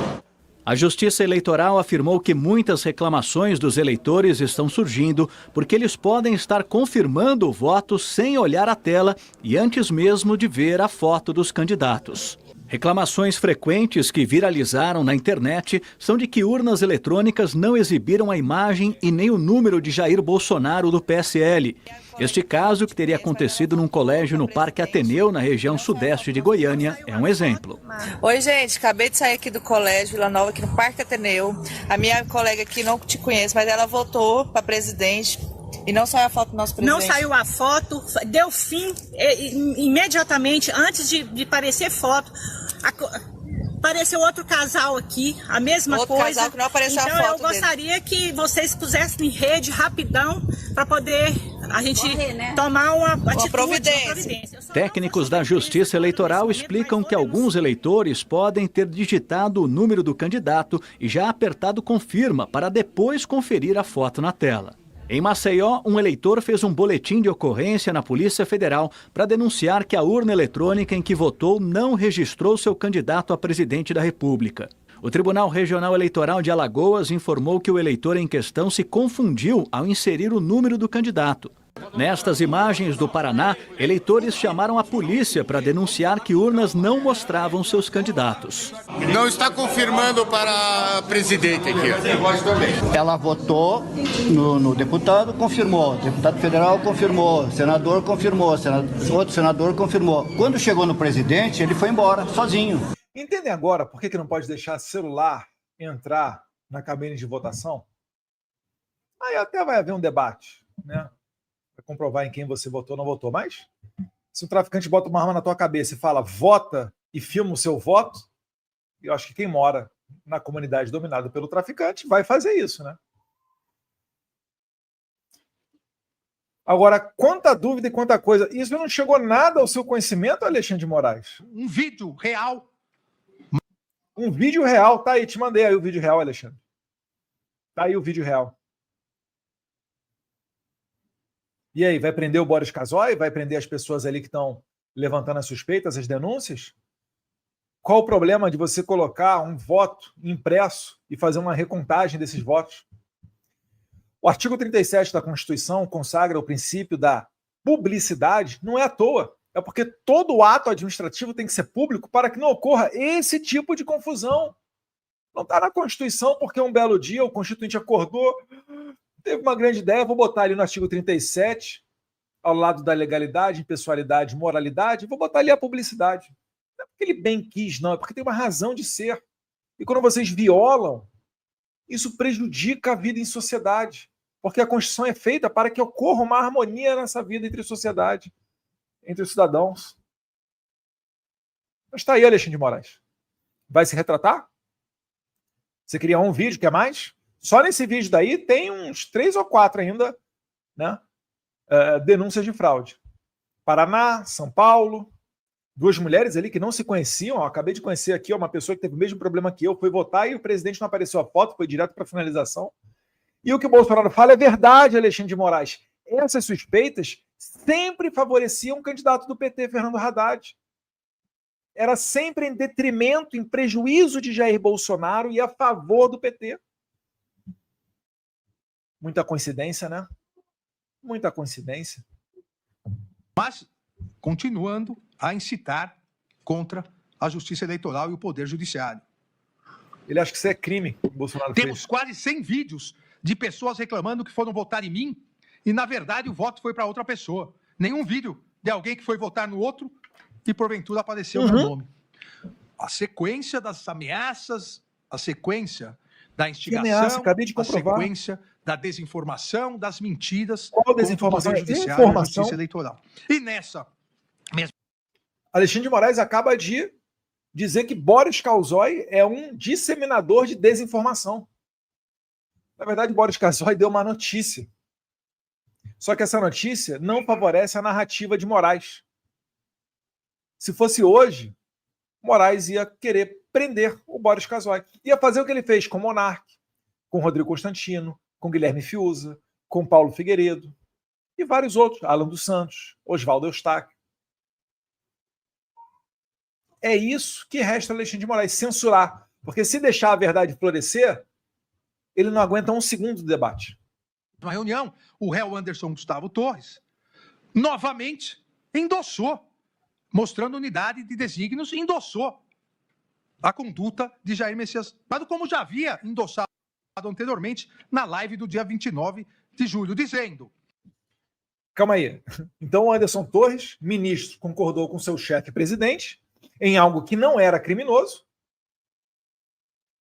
Speaker 9: A Justiça Eleitoral afirmou que muitas reclamações dos eleitores estão surgindo porque eles podem estar confirmando o voto sem olhar a tela e antes mesmo de ver a foto dos candidatos. Reclamações frequentes que viralizaram na internet são de que urnas eletrônicas não exibiram a imagem e nem o número de Jair Bolsonaro do PSL. Este caso, que teria acontecido num colégio no Parque Ateneu, na região sudeste de Goiânia, é um exemplo.
Speaker 11: Oi, gente, acabei de sair aqui do colégio Vila Nova, aqui no Parque Ateneu. A minha colega aqui não te conhece, mas ela votou para presidente. E não saiu a foto do nosso presidente?
Speaker 12: Não saiu a foto, deu fim imediatamente, antes de aparecer foto. Apareceu outro casal aqui, a mesma
Speaker 11: outro
Speaker 12: coisa.
Speaker 11: Casal que não apareceu
Speaker 12: então
Speaker 11: a foto
Speaker 12: eu gostaria que vocês pusessem em rede rapidão para poder a gente tomar uma atitude,
Speaker 11: providência.
Speaker 9: Técnicos da Justiça Eleitoral explicam que alguns eleitores podem ter digitado o número do candidato e já apertado confirma para depois conferir a foto na tela. Em Maceió, um eleitor fez um boletim de ocorrência na Polícia Federal para denunciar que a urna eletrônica em que votou não registrou seu candidato a presidente da República. O Tribunal Regional Eleitoral de Alagoas informou que o eleitor em questão se confundiu ao inserir o número do candidato. Nestas imagens do Paraná, eleitores chamaram a polícia para denunciar que urnas não mostravam seus candidatos.
Speaker 13: Não está confirmando para presidente aqui.
Speaker 14: Ela votou no deputado, confirmou. Deputado federal confirmou. Senador confirmou. Outro senador confirmou. Quando chegou no presidente, ele foi embora, sozinho.
Speaker 6: Entendem agora por que não pode deixar celular entrar na cabine de votação? Aí até vai haver um debate, né? Para comprovar em quem você votou ou não votou. Mas se um traficante bota uma arma na tua cabeça e fala vota e filma o seu voto, eu acho que quem mora na comunidade dominada pelo traficante vai fazer isso, né? Agora, quanta dúvida e quanta coisa. Isso não chegou nada ao seu conhecimento, Alexandre de Moraes?
Speaker 7: Um vídeo real.
Speaker 6: Um vídeo real. Tá aí, te mandei aí o vídeo real, Alexandre. Tá aí o vídeo real. E aí, vai prender o Boris Casoy? Vai prender as pessoas ali que estão levantando as suspeitas, as denúncias? Qual o problema de você colocar um voto impresso e fazer uma recontagem desses votos? O artigo 37 da Constituição consagra o princípio da publicidade, não é à toa. É porque todo ato administrativo tem que ser público para que não ocorra esse tipo de confusão. Não está na Constituição porque um belo dia o Constituinte acordou, teve uma grande ideia, vou botar ali no artigo 37, ao lado da legalidade, impessoalidade, moralidade, vou botar ali a publicidade. Não é porque ele bem quis, não, é porque tem uma razão de ser. E quando vocês violam, isso prejudica a vida em sociedade, porque a Constituição é feita para que ocorra uma harmonia nessa vida entre a sociedade, entre os cidadãos. Mas está aí, Alexandre de Moraes. Vai se retratar? Você queria um vídeo, quer mais? Só nesse vídeo daí tem uns 3 ou 4 ainda, né? Denúncias de fraude. Paraná, São Paulo, 2 mulheres ali que não se conheciam. Ó, acabei de conhecer aqui uma pessoa que teve o mesmo problema que eu, foi votar e o presidente não apareceu a foto, foi direto para a finalização. E o que o Bolsonaro fala é verdade, Alexandre de Moraes. Essas suspeitas sempre favoreciam o candidato do PT, Fernando Haddad. Era sempre em detrimento, em prejuízo de Jair Bolsonaro e a favor do PT. Muita coincidência, né? Muita coincidência.
Speaker 7: Mas continuando a incitar contra a Justiça Eleitoral e o Poder Judiciário.
Speaker 6: Ele acha que isso é crime, o Bolsonaro
Speaker 7: Temos
Speaker 6: fez.
Speaker 7: quase 100 vídeos de pessoas reclamando que foram votar em mim e, na verdade, o voto foi para outra pessoa. Nenhum vídeo de alguém que foi votar no outro e, porventura, apareceu meu nome. A sequência das ameaças, a sequência da instigação,
Speaker 6: ameaça? Acabei de
Speaker 7: a
Speaker 6: comprovar.
Speaker 7: sequência da desinformação, das mentiras.
Speaker 6: Qual desinformação?
Speaker 7: contra o Poder Judiciário e a
Speaker 6: Informação.
Speaker 7: Justiça Eleitoral. E nessa mesma...
Speaker 6: Alexandre de Moraes acaba de dizer que Boris Casoy é um disseminador de desinformação. Na verdade, Boris Casoy deu uma notícia. Só que essa notícia não favorece a narrativa de Moraes. Se fosse hoje, Moraes ia querer prender o Boris Casoy. Ia fazer o que ele fez com o Monark, com Rodrigo Constantino, com Guilherme Fiuza, com Paulo Figueiredo e vários outros, Alan dos Santos, Oswaldo Eustáquio. É isso que resta a Alexandre de Moraes, censurar. Porque se deixar a verdade florescer, ele não aguenta um segundo do debate.
Speaker 7: Na reunião, o réu Anderson Gustavo Torres novamente endossou, mostrando unidade de desígnios, endossou a conduta de Jair Messias, mas como já havia endossado anteriormente na live do dia 29 de julho, dizendo...
Speaker 6: Calma aí. Então o Anderson Torres, ministro, concordou com seu chefe presidente em algo que não era criminoso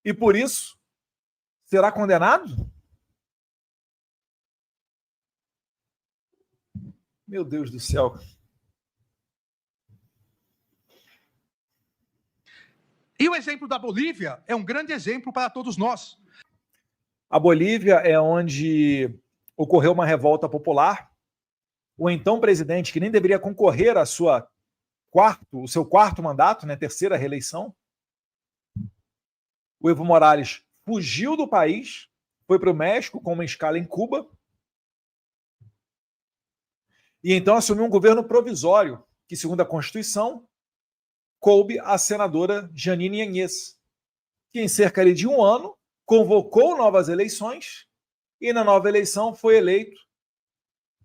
Speaker 6: e, por isso, será condenado? Meu Deus do céu.
Speaker 7: E o exemplo da Bolívia é um grande exemplo para todos nós.
Speaker 6: A Bolívia é onde ocorreu uma revolta popular. O então presidente, que nem deveria concorrer ao seu quarto mandato, né, terceira reeleição, o Evo Morales fugiu do país, foi para o México com uma escala em Cuba, e então assumiu um governo provisório, que, segundo a Constituição, coube à senadora Jeanine Áñez, que em cerca de um ano convocou novas eleições e na nova eleição foi eleito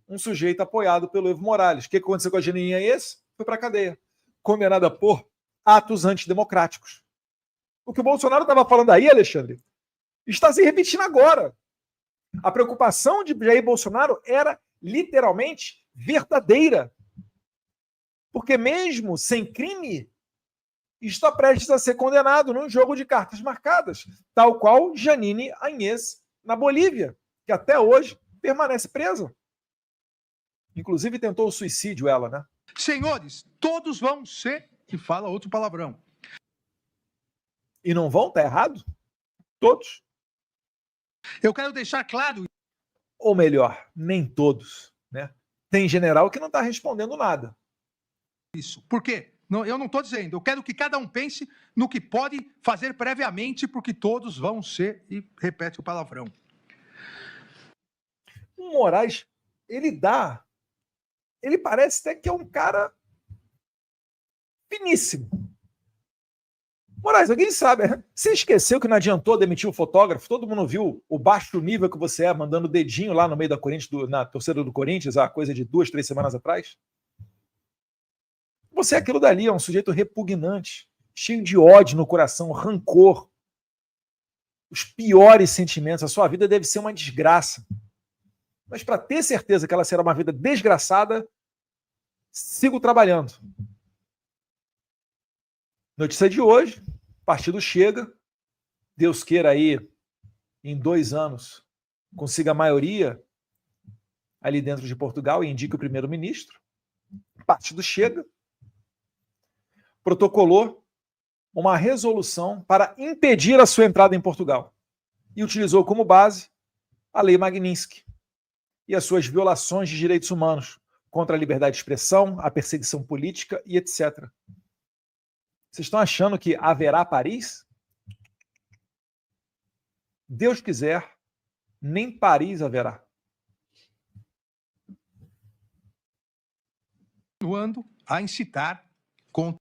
Speaker 6: um sujeito apoiado pelo Evo Morales. O que aconteceu com a Jeanine Áñez? Foi para a cadeia, condenada por atos antidemocráticos. O que o Bolsonaro estava falando aí, Alexandre, está se repetindo agora. A preocupação de Jair Bolsonaro era literalmente verdadeira. Porque mesmo sem crime, está prestes a ser condenado num jogo de cartas marcadas, tal qual Jeanine Áñez na Bolívia, que até hoje permanece presa. Inclusive tentou o suicídio ela, né?
Speaker 7: Senhores, todos vão ser, que fala outro palavrão.
Speaker 6: E não vão? Tá errado? Todos.
Speaker 7: Eu quero deixar claro...
Speaker 6: Ou melhor, nem todos, né? Tem general que não está respondendo nada.
Speaker 7: Isso. Por quê? Eu não estou dizendo. Eu quero que cada um pense no que pode fazer previamente, porque todos vão ser, e repete o palavrão.
Speaker 6: O Moraes, ele parece até que é um cara finíssimo. Moraes, alguém sabe, você esqueceu que não adiantou demitir o fotógrafo? Todo mundo viu o baixo nível que você é, mandando dedinho lá no meio da Corinthians, na torcida do Corinthians, há coisa de 2, 3 semanas atrás? Você é aquilo dali, é um sujeito repugnante, cheio de ódio no coração, rancor, os piores sentimentos. A sua vida deve ser uma desgraça. Mas para ter certeza que ela será uma vida desgraçada, sigo trabalhando. Notícia de hoje, partido chega, Deus queira aí, em 2 anos, consiga a maioria ali dentro de Portugal e indique o primeiro-ministro. Partido chega, protocolou uma resolução para impedir a sua entrada em Portugal e utilizou como base a Lei Magnitsky e as suas violações de direitos humanos contra a liberdade de expressão, a perseguição política e etc. Vocês estão achando que haverá Paris? Deus quiser, nem Paris haverá.
Speaker 7: Continuando a incitar contra...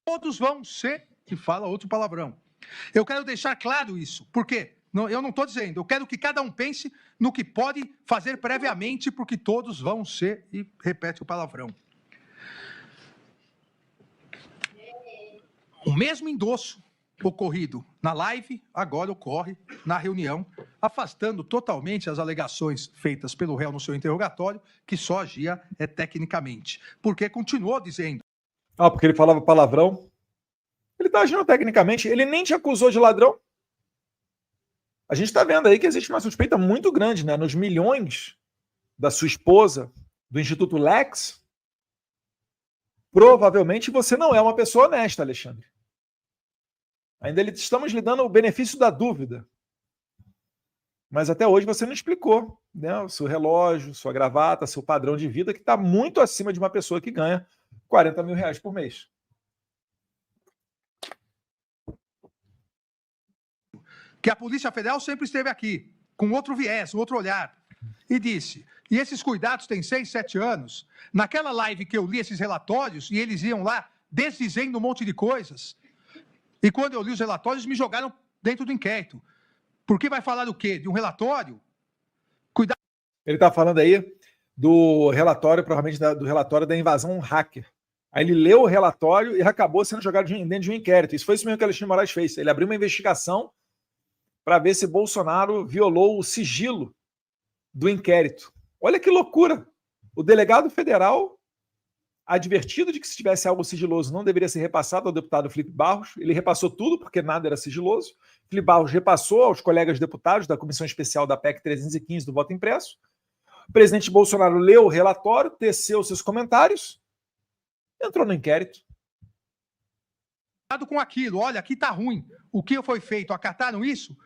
Speaker 7: Todos vão ser, que fala outro palavrão. Eu quero deixar claro isso. Por quê? Eu não estou dizendo. Eu quero que cada um pense no que pode fazer previamente, porque todos vão ser, e repete o palavrão. O mesmo endosso ocorrido na live, agora ocorre na reunião, afastando totalmente as alegações feitas pelo réu no seu interrogatório, que só agia tecnicamente. Porque continuou dizendo...
Speaker 6: Porque ele falava palavrão. Ele está agindo tecnicamente. Ele nem te acusou de ladrão. A gente está vendo aí que existe uma suspeita muito grande, né? Nos milhões da sua esposa, do Instituto Lex. Provavelmente você não é uma pessoa honesta, Alexandre. Ainda estamos lhe dando o benefício da dúvida. Mas até hoje você não explicou, né? O seu relógio, sua gravata, seu padrão de vida, que está muito acima de uma pessoa que ganha 40 mil reais por mês.
Speaker 7: Que a Polícia Federal sempre esteve aqui, com outro viés, outro olhar, e disse, e esses cuidados têm 6, 7 anos. Naquela live que eu li esses relatórios, e eles iam lá desdizendo um monte de coisas, e quando eu li os relatórios, me jogaram dentro do inquérito. Porque vai falar do quê? De um relatório? Cuidado.
Speaker 6: Ele está falando aí do relatório, provavelmente do relatório da invasão hacker. Aí ele leu o relatório e acabou sendo jogado dentro de um inquérito. Isso foi isso mesmo que Alexandre de Moraes fez. Ele abriu uma investigação para ver se Bolsonaro violou o sigilo do inquérito. Olha que loucura! O delegado federal, advertido de que se tivesse algo sigiloso não deveria ser repassado ao deputado Felipe Barros, ele repassou tudo porque nada era sigiloso. Felipe Barros repassou aos colegas deputados da Comissão Especial da PEC 315 do voto impresso. O presidente Bolsonaro leu o relatório, teceu seus comentários, entrou no inquérito.
Speaker 7: Cuidado com aquilo, olha, aqui tá ruim. O que foi feito? Acataram isso?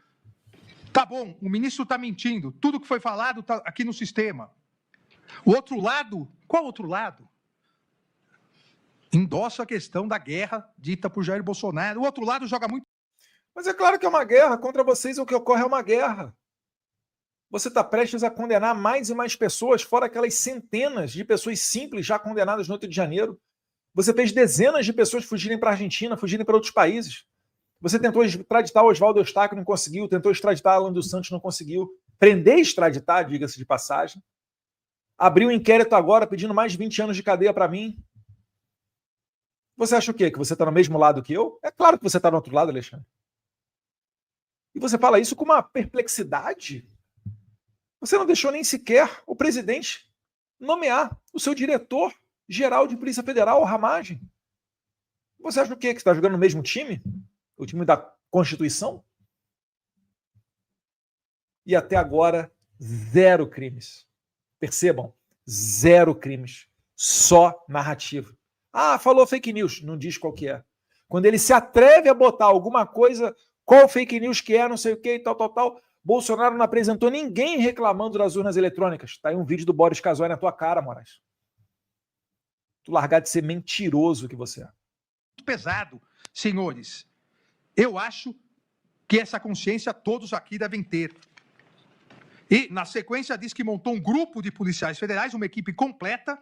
Speaker 7: Tá bom, o ministro está mentindo. Tudo que foi falado está aqui no sistema. O outro lado, qual outro lado? Endossa a questão da guerra dita por Jair Bolsonaro. O outro lado joga muito...
Speaker 6: Mas é claro que é uma guerra. Contra vocês o que ocorre é uma guerra. Você está prestes a condenar mais e mais pessoas, fora aquelas centenas de pessoas simples já condenadas no 8 de janeiro. Você fez dezenas de pessoas fugirem para a Argentina, fugirem para outros países. Você tentou extraditar Oswaldo Eustáquio, não conseguiu. Tentou extraditar Alan dos Santos, não conseguiu. Prender e extraditar, diga-se de passagem. Abriu um inquérito agora pedindo mais de 20 anos de cadeia para mim. Você acha o quê? Que você está no mesmo lado que eu? É claro que você está no outro lado, Alexandre. E você fala isso com uma perplexidade. Você não deixou nem sequer o presidente nomear o seu diretor-geral de Polícia Federal, o Ramagem. Você acha o quê? Que você está jogando no mesmo time? O time da Constituição? E até agora, 0 crimes. Percebam, 0 crimes. Só narrativa. Ah, falou fake news. Não diz qual que é. Quando ele se atreve a botar alguma coisa, qual fake news que é, não sei o que, tal. Bolsonaro não apresentou ninguém reclamando das urnas eletrônicas. Tá aí um vídeo do Boris Casoy na tua cara, Moraes. Tu largar de ser mentiroso que você é.
Speaker 7: Muito pesado, senhores. Eu acho que essa consciência todos aqui devem ter. E, na sequência, diz que montou um grupo de policiais federais, uma equipe completa,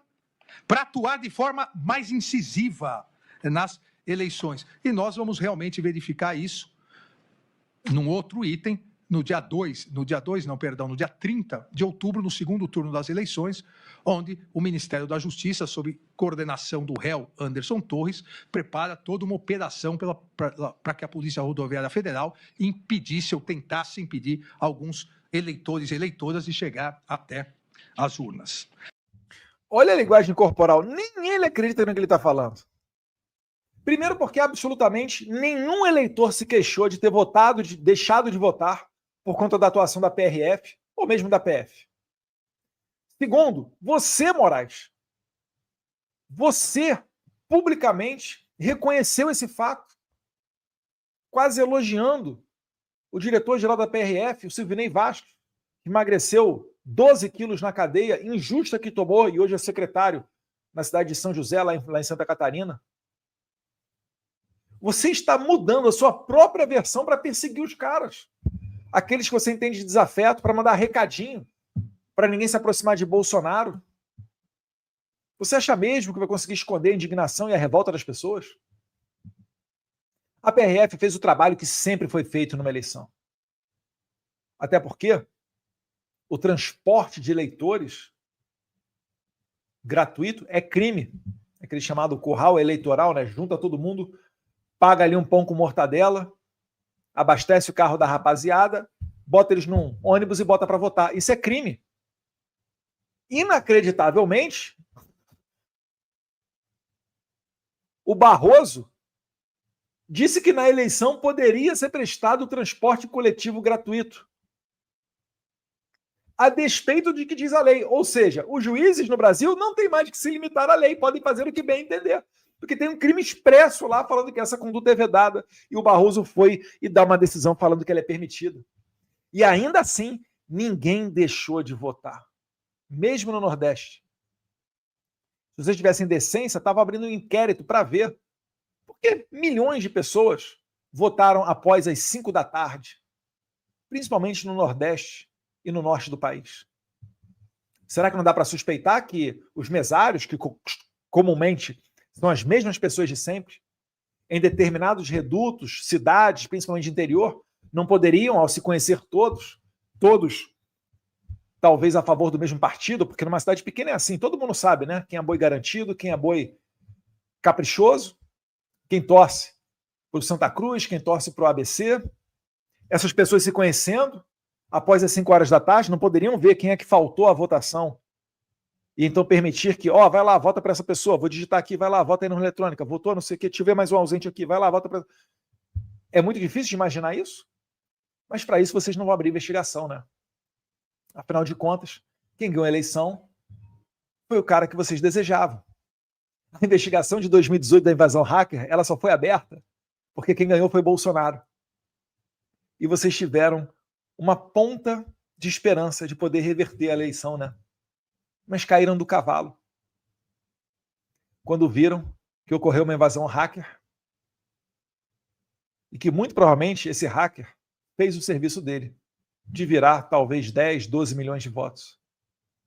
Speaker 7: para atuar de forma mais incisiva nas eleições. E nós vamos realmente verificar isso num outro item, no dia 30 de outubro, no segundo turno das eleições, onde o Ministério da Justiça, sob coordenação do réu Anderson Torres, prepara toda uma operação para que a Polícia Rodoviária Federal impedisse ou tentasse impedir alguns eleitores e eleitoras de chegar até as urnas.
Speaker 6: Olha a linguagem corporal, nem ele acredita no que ele está falando. Primeiro porque absolutamente nenhum eleitor se queixou de ter votado, de deixado de votar por conta da atuação da PRF ou mesmo da PF. Segundo, você, Moraes, você publicamente reconheceu esse fato, quase elogiando o diretor-geral da PRF, o Silvinei Vasquez, que emagreceu 12 quilos na cadeia injusta que tomou e hoje é secretário na cidade de São José, lá em Santa Catarina. Você está mudando a sua própria versão para perseguir os caras. Aqueles que você entende de desafeto, para mandar recadinho, para ninguém se aproximar de Bolsonaro. Você acha mesmo que vai conseguir esconder a indignação e a revolta das pessoas? A PRF fez o trabalho que sempre foi feito numa eleição. Até porque o transporte de eleitores gratuito é crime. Aquele chamado curral eleitoral, né? Junta todo mundo, paga ali um pão com mortadela, abastece o carro da rapaziada, bota eles num ônibus e bota para votar. Isso é crime. Inacreditavelmente, o Barroso disse que na eleição poderia ser prestado transporte coletivo gratuito, a despeito de que diz a lei. Ou seja, os juízes no Brasil não têm mais que se limitar à lei, podem fazer o que bem entender. Porque tem um crime expresso lá falando que essa conduta é vedada, e o Barroso foi e dá uma decisão falando que ela é permitida. E ainda assim, ninguém deixou de votar, mesmo no Nordeste. Se vocês tivessem decência, estava abrindo um inquérito para ver. Porque milhões de pessoas votaram após as 5 da tarde, principalmente no Nordeste e no Norte do país. Será que não dá para suspeitar que os mesários, que comumente são as mesmas pessoas de sempre, em determinados redutos, cidades, principalmente de interior, não poderiam, ao se conhecer todos, talvez a favor do mesmo partido, porque numa cidade pequena é assim, todo mundo sabe, né? Quem é boi garantido, quem é boi caprichoso, quem torce para o Santa Cruz, quem torce para o ABC. Essas pessoas se conhecendo, após as 5 horas da tarde, não poderiam ver quem é que faltou à votação. E então permitir que, vai lá, vota para essa pessoa, vou digitar aqui, vai lá, vota aí na eletrônica, votou, não sei o quê, deixa eu ver mais um ausente aqui, vai lá, vota para... É muito difícil de imaginar isso, mas para isso vocês não vão abrir investigação, né? Afinal de contas, quem ganhou a eleição foi o cara que vocês desejavam. A investigação de 2018 da invasão hacker, ela só foi aberta porque quem ganhou foi Bolsonaro. E vocês tiveram uma ponta de esperança de poder reverter a eleição, né? Mas caíram do cavalo quando viram que ocorreu uma invasão hacker e que muito provavelmente esse hacker fez o serviço dele de virar talvez 10, 12 milhões de votos.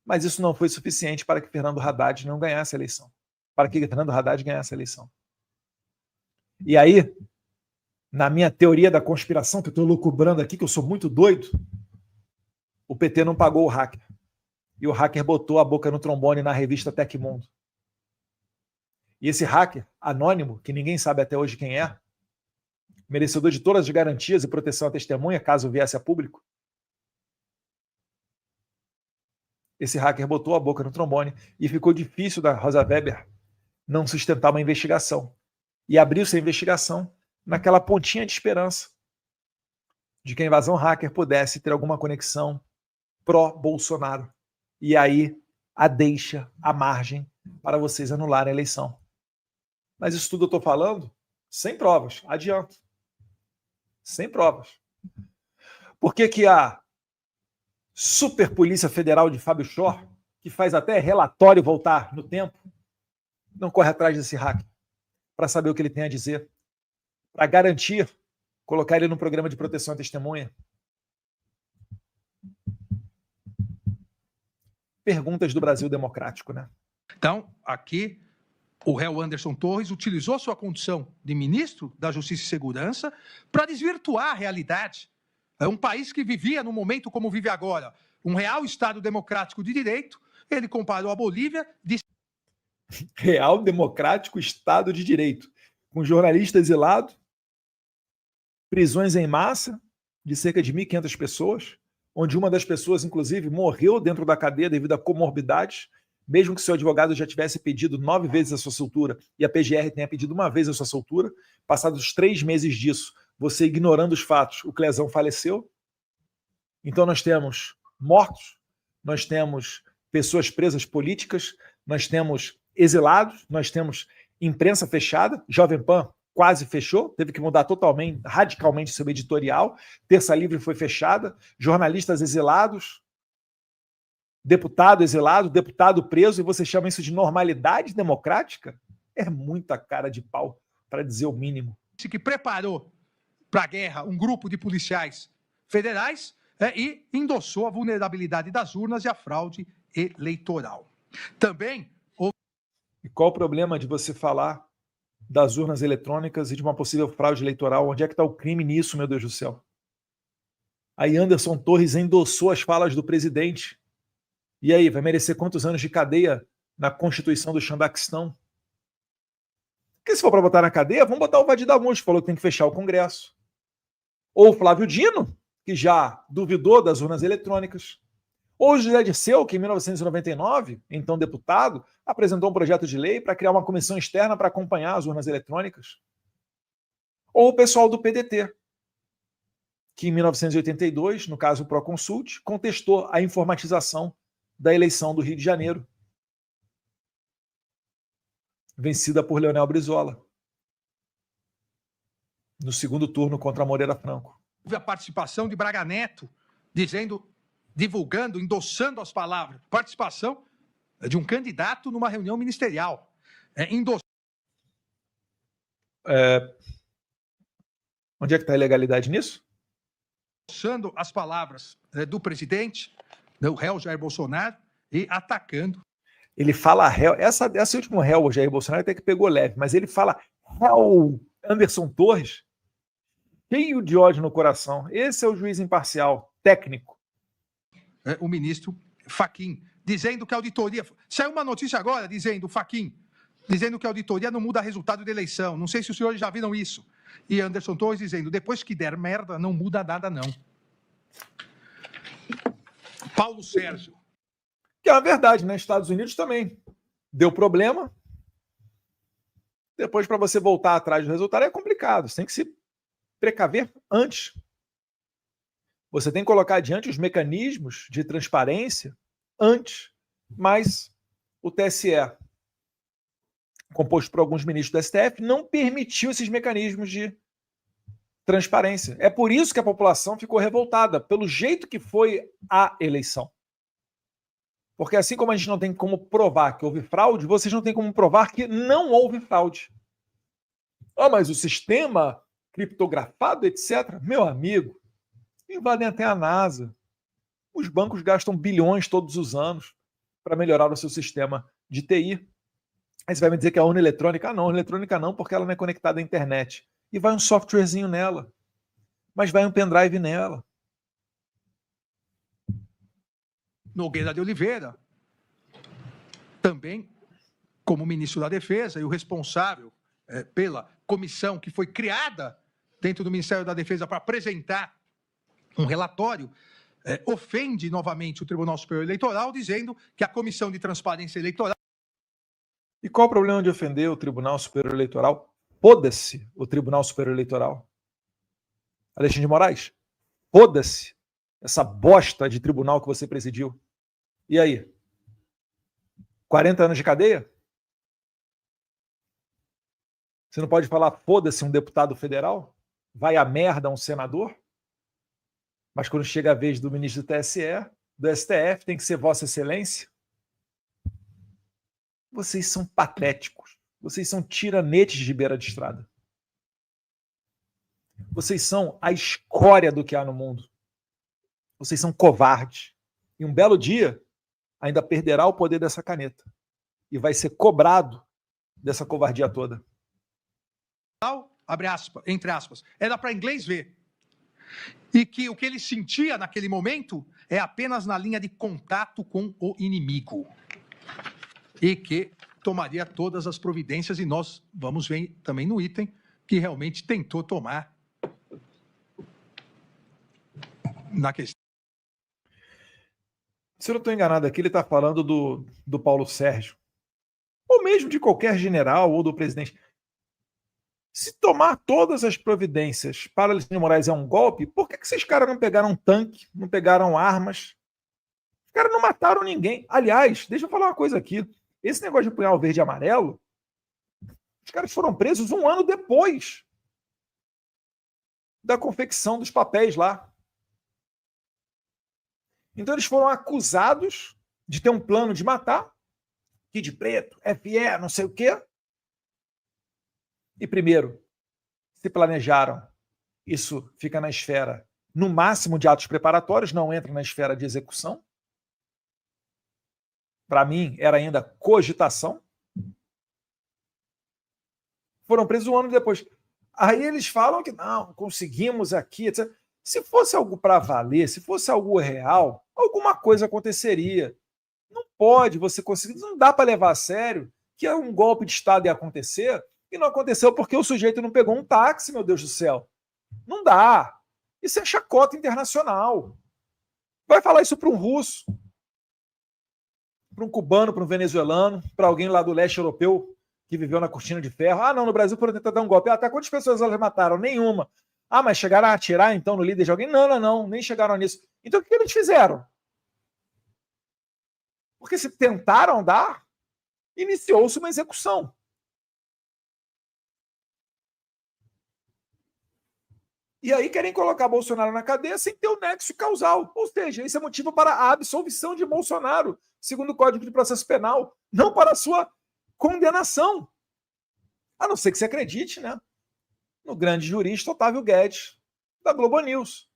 Speaker 6: Mas isso não foi suficiente para que Fernando Haddad não ganhasse a eleição. Para que Fernando Haddad ganhasse a eleição. E aí, na minha teoria da conspiração, que eu estou lucubrando aqui, que eu sou muito doido, o PT não pagou o hacker. E o hacker botou a boca no trombone na revista Tecmundo. E esse hacker, anônimo, que ninguém sabe até hoje quem é, merecedor de todas as garantias e proteção à testemunha, caso viesse a público, esse hacker botou a boca no trombone e ficou difícil da Rosa Weber não sustentar uma investigação. E abriu-se a investigação naquela pontinha de esperança de que a invasão hacker pudesse ter alguma conexão pró-Bolsonaro. E aí a deixa, a margem para vocês anularem a eleição. Mas isso tudo eu estou falando sem provas, adianto. Sem provas. Por que a Super Polícia Federal de Fábio Shor, que faz até relatório voltar no tempo, não corre atrás desse hacker para saber o que ele tem a dizer, para garantir, colocar ele no programa de proteção à testemunha? Perguntas do Brasil democrático, né?
Speaker 7: Então, aqui, o réu Anderson Torres utilizou sua condição de ministro da Justiça e Segurança para desvirtuar a realidade. É um país que vivia, num momento como vive agora, um real Estado democrático de direito. Ele comparou a Bolívia de
Speaker 6: real democrático Estado de direito, com jornalista exilado, prisões em massa de cerca de 1.500 pessoas, onde uma das pessoas, inclusive, morreu dentro da cadeia devido a comorbidades, mesmo que seu advogado já tivesse pedido 9 vezes a sua soltura e a PGR tenha pedido 1 vez a sua soltura. Passados 3 meses disso, você ignorando os fatos, o Clezão faleceu. Então nós temos mortos, nós temos pessoas presas políticas, nós temos exilados, nós temos imprensa fechada, Jovem Pan quase fechou, teve que mudar totalmente, radicalmente seu editorial, Terça Livre foi fechada, jornalistas exilados, deputado exilado, deputado preso, e você chama isso de normalidade democrática? É muita cara de pau, para dizer o mínimo.
Speaker 7: que preparou para a guerra um grupo de policiais federais e endossou a vulnerabilidade das urnas e a fraude eleitoral. Também houve...
Speaker 6: E qual o problema de você falar das urnas eletrônicas e de uma possível fraude eleitoral? Onde é que está o crime nisso, meu Deus do céu? Aí Anderson Torres endossou as falas do presidente. E aí, vai merecer quantos anos de cadeia na Constituição do Xandaquistão? Porque se for para botar na cadeia, vamos botar o Vadir Damus, que falou que tem que fechar o Congresso. Ou Flávio Dino, que já duvidou das urnas eletrônicas. Ou José Dirceu, que em 1999, então deputado, apresentou um projeto de lei para criar uma comissão externa para acompanhar as urnas eletrônicas. Ou o pessoal do PDT, que em 1982, no caso o Proconsult, contestou a informatização da eleição do Rio de Janeiro, vencida por Leonel Brizola, no segundo turno contra Moreira Franco.
Speaker 7: Houve a participação de Braga Neto, divulgando, endossando as palavras. Participação de um candidato numa reunião ministerial.
Speaker 6: Onde é que está a ilegalidade nisso?
Speaker 7: Endossando as palavras do presidente, do réu Jair Bolsonaro, e atacando.
Speaker 6: Ele fala réu. Esse último réu, o Jair Bolsonaro, até que pegou leve, mas ele fala réu Anderson Torres, cheio de ódio no coração. Esse é o juiz imparcial, técnico.
Speaker 7: O ministro Fachin, dizendo que a auditoria... Saiu uma notícia agora dizendo, Fachin, dizendo que a auditoria não muda resultado da eleição. Não sei se os senhores já viram isso. E Anderson Torres dizendo, depois que der merda, não muda nada, não. Paulo Sérgio.
Speaker 6: Que é uma verdade, né? Estados Unidos também. Deu problema. Depois, para você voltar atrás do resultado, é complicado. Você tem que se precaver antes. Você tem que colocar adiante os mecanismos de transparência antes. Mas o TSE, composto por alguns ministros do STF, não permitiu esses mecanismos de transparência. É por isso que a população ficou revoltada, pelo jeito que foi a eleição. Porque assim como a gente não tem como provar que houve fraude, vocês não têm como provar que não houve fraude. Ah, mas o sistema criptografado, etc. Meu amigo, invadem até a NASA. Os bancos gastam bilhões todos os anos para melhorar o seu sistema de TI. Aí você vai me dizer que a urna eletrônica, não, a urna eletrônica não, porque ela não é conectada à internet. E vai um softwarezinho nela. Mas vai um pendrive nela.
Speaker 7: Nogueira de Oliveira, também como ministro da Defesa e o responsável pela comissão que foi criada dentro do Ministério da Defesa para apresentar um relatório, ofende novamente o Tribunal Superior Eleitoral, dizendo que a Comissão de Transparência Eleitoral...
Speaker 6: E qual o problema de ofender o Tribunal Superior Eleitoral? Foda-se o Tribunal Superior Eleitoral. Alexandre de Moraes, foda-se essa bosta de tribunal que você presidiu. E aí? 40 anos de cadeia? Você não pode falar foda-se um deputado federal? Vai a merda um senador? Mas quando chega a vez do ministro do TSE, do STF, tem que ser Vossa Excelência? Vocês são patéticos. Vocês são tiranetes de beira de estrada. Vocês são a escória do que há no mundo. Vocês são covardes. E um belo dia, ainda perderá o poder dessa caneta. E vai ser cobrado dessa covardia toda.
Speaker 7: Abre aspas, entre aspas, era para inglês ver. E que o que ele sentia naquele momento é apenas na linha de contato com o inimigo. E que tomaria todas as providências, e nós vamos ver também no item que realmente tentou tomar na questão.
Speaker 6: Se eu não estou enganado aqui, ele está falando do Paulo Sérgio. Ou mesmo de qualquer general ou do presidente. Se tomar todas as providências para Alexandre de Moraes é um golpe, por que esses caras não pegaram um tanque, não pegaram armas? Os caras não mataram ninguém. Aliás, deixa eu falar uma coisa aqui. Esse negócio de punhal verde e amarelo, os caras foram presos 1 ano depois da confecção dos papéis lá. Então eles foram acusados de ter um plano de matar, Kid Preto, FE, não sei o quê. E primeiro, se planejaram, isso fica na esfera, no máximo, de atos preparatórios, não entra na esfera de execução. Para mim, era ainda cogitação. Foram presos 1 ano depois. Aí eles falam que não, conseguimos aqui, etc. Se fosse algo para valer, se fosse algo real, alguma coisa aconteceria. Não pode você conseguir, não dá para levar a sério que um golpe de Estado ia acontecer e não aconteceu porque o sujeito não pegou um táxi, meu Deus do céu. Não dá. Isso é chacota internacional. Vai falar isso para um russo, para um cubano, para um venezuelano, para alguém lá do leste europeu que viveu na cortina de ferro. Ah, não, no Brasil foram tentar dar um golpe. Até quantas pessoas elas mataram? Nenhuma. Ah, mas chegaram a atirar então no líder de alguém? Não, nem chegaram nisso. Então o que eles fizeram? Porque se tentaram dar, iniciou-se uma execução. E aí querem colocar Bolsonaro na cadeia sem ter o nexo causal. Ou seja, isso é motivo para a absolvição de Bolsonaro, segundo o Código de Processo Penal, não para a sua condenação. A não ser que você acredite, né, no grande jurista Otávio Guedes, da Globo News.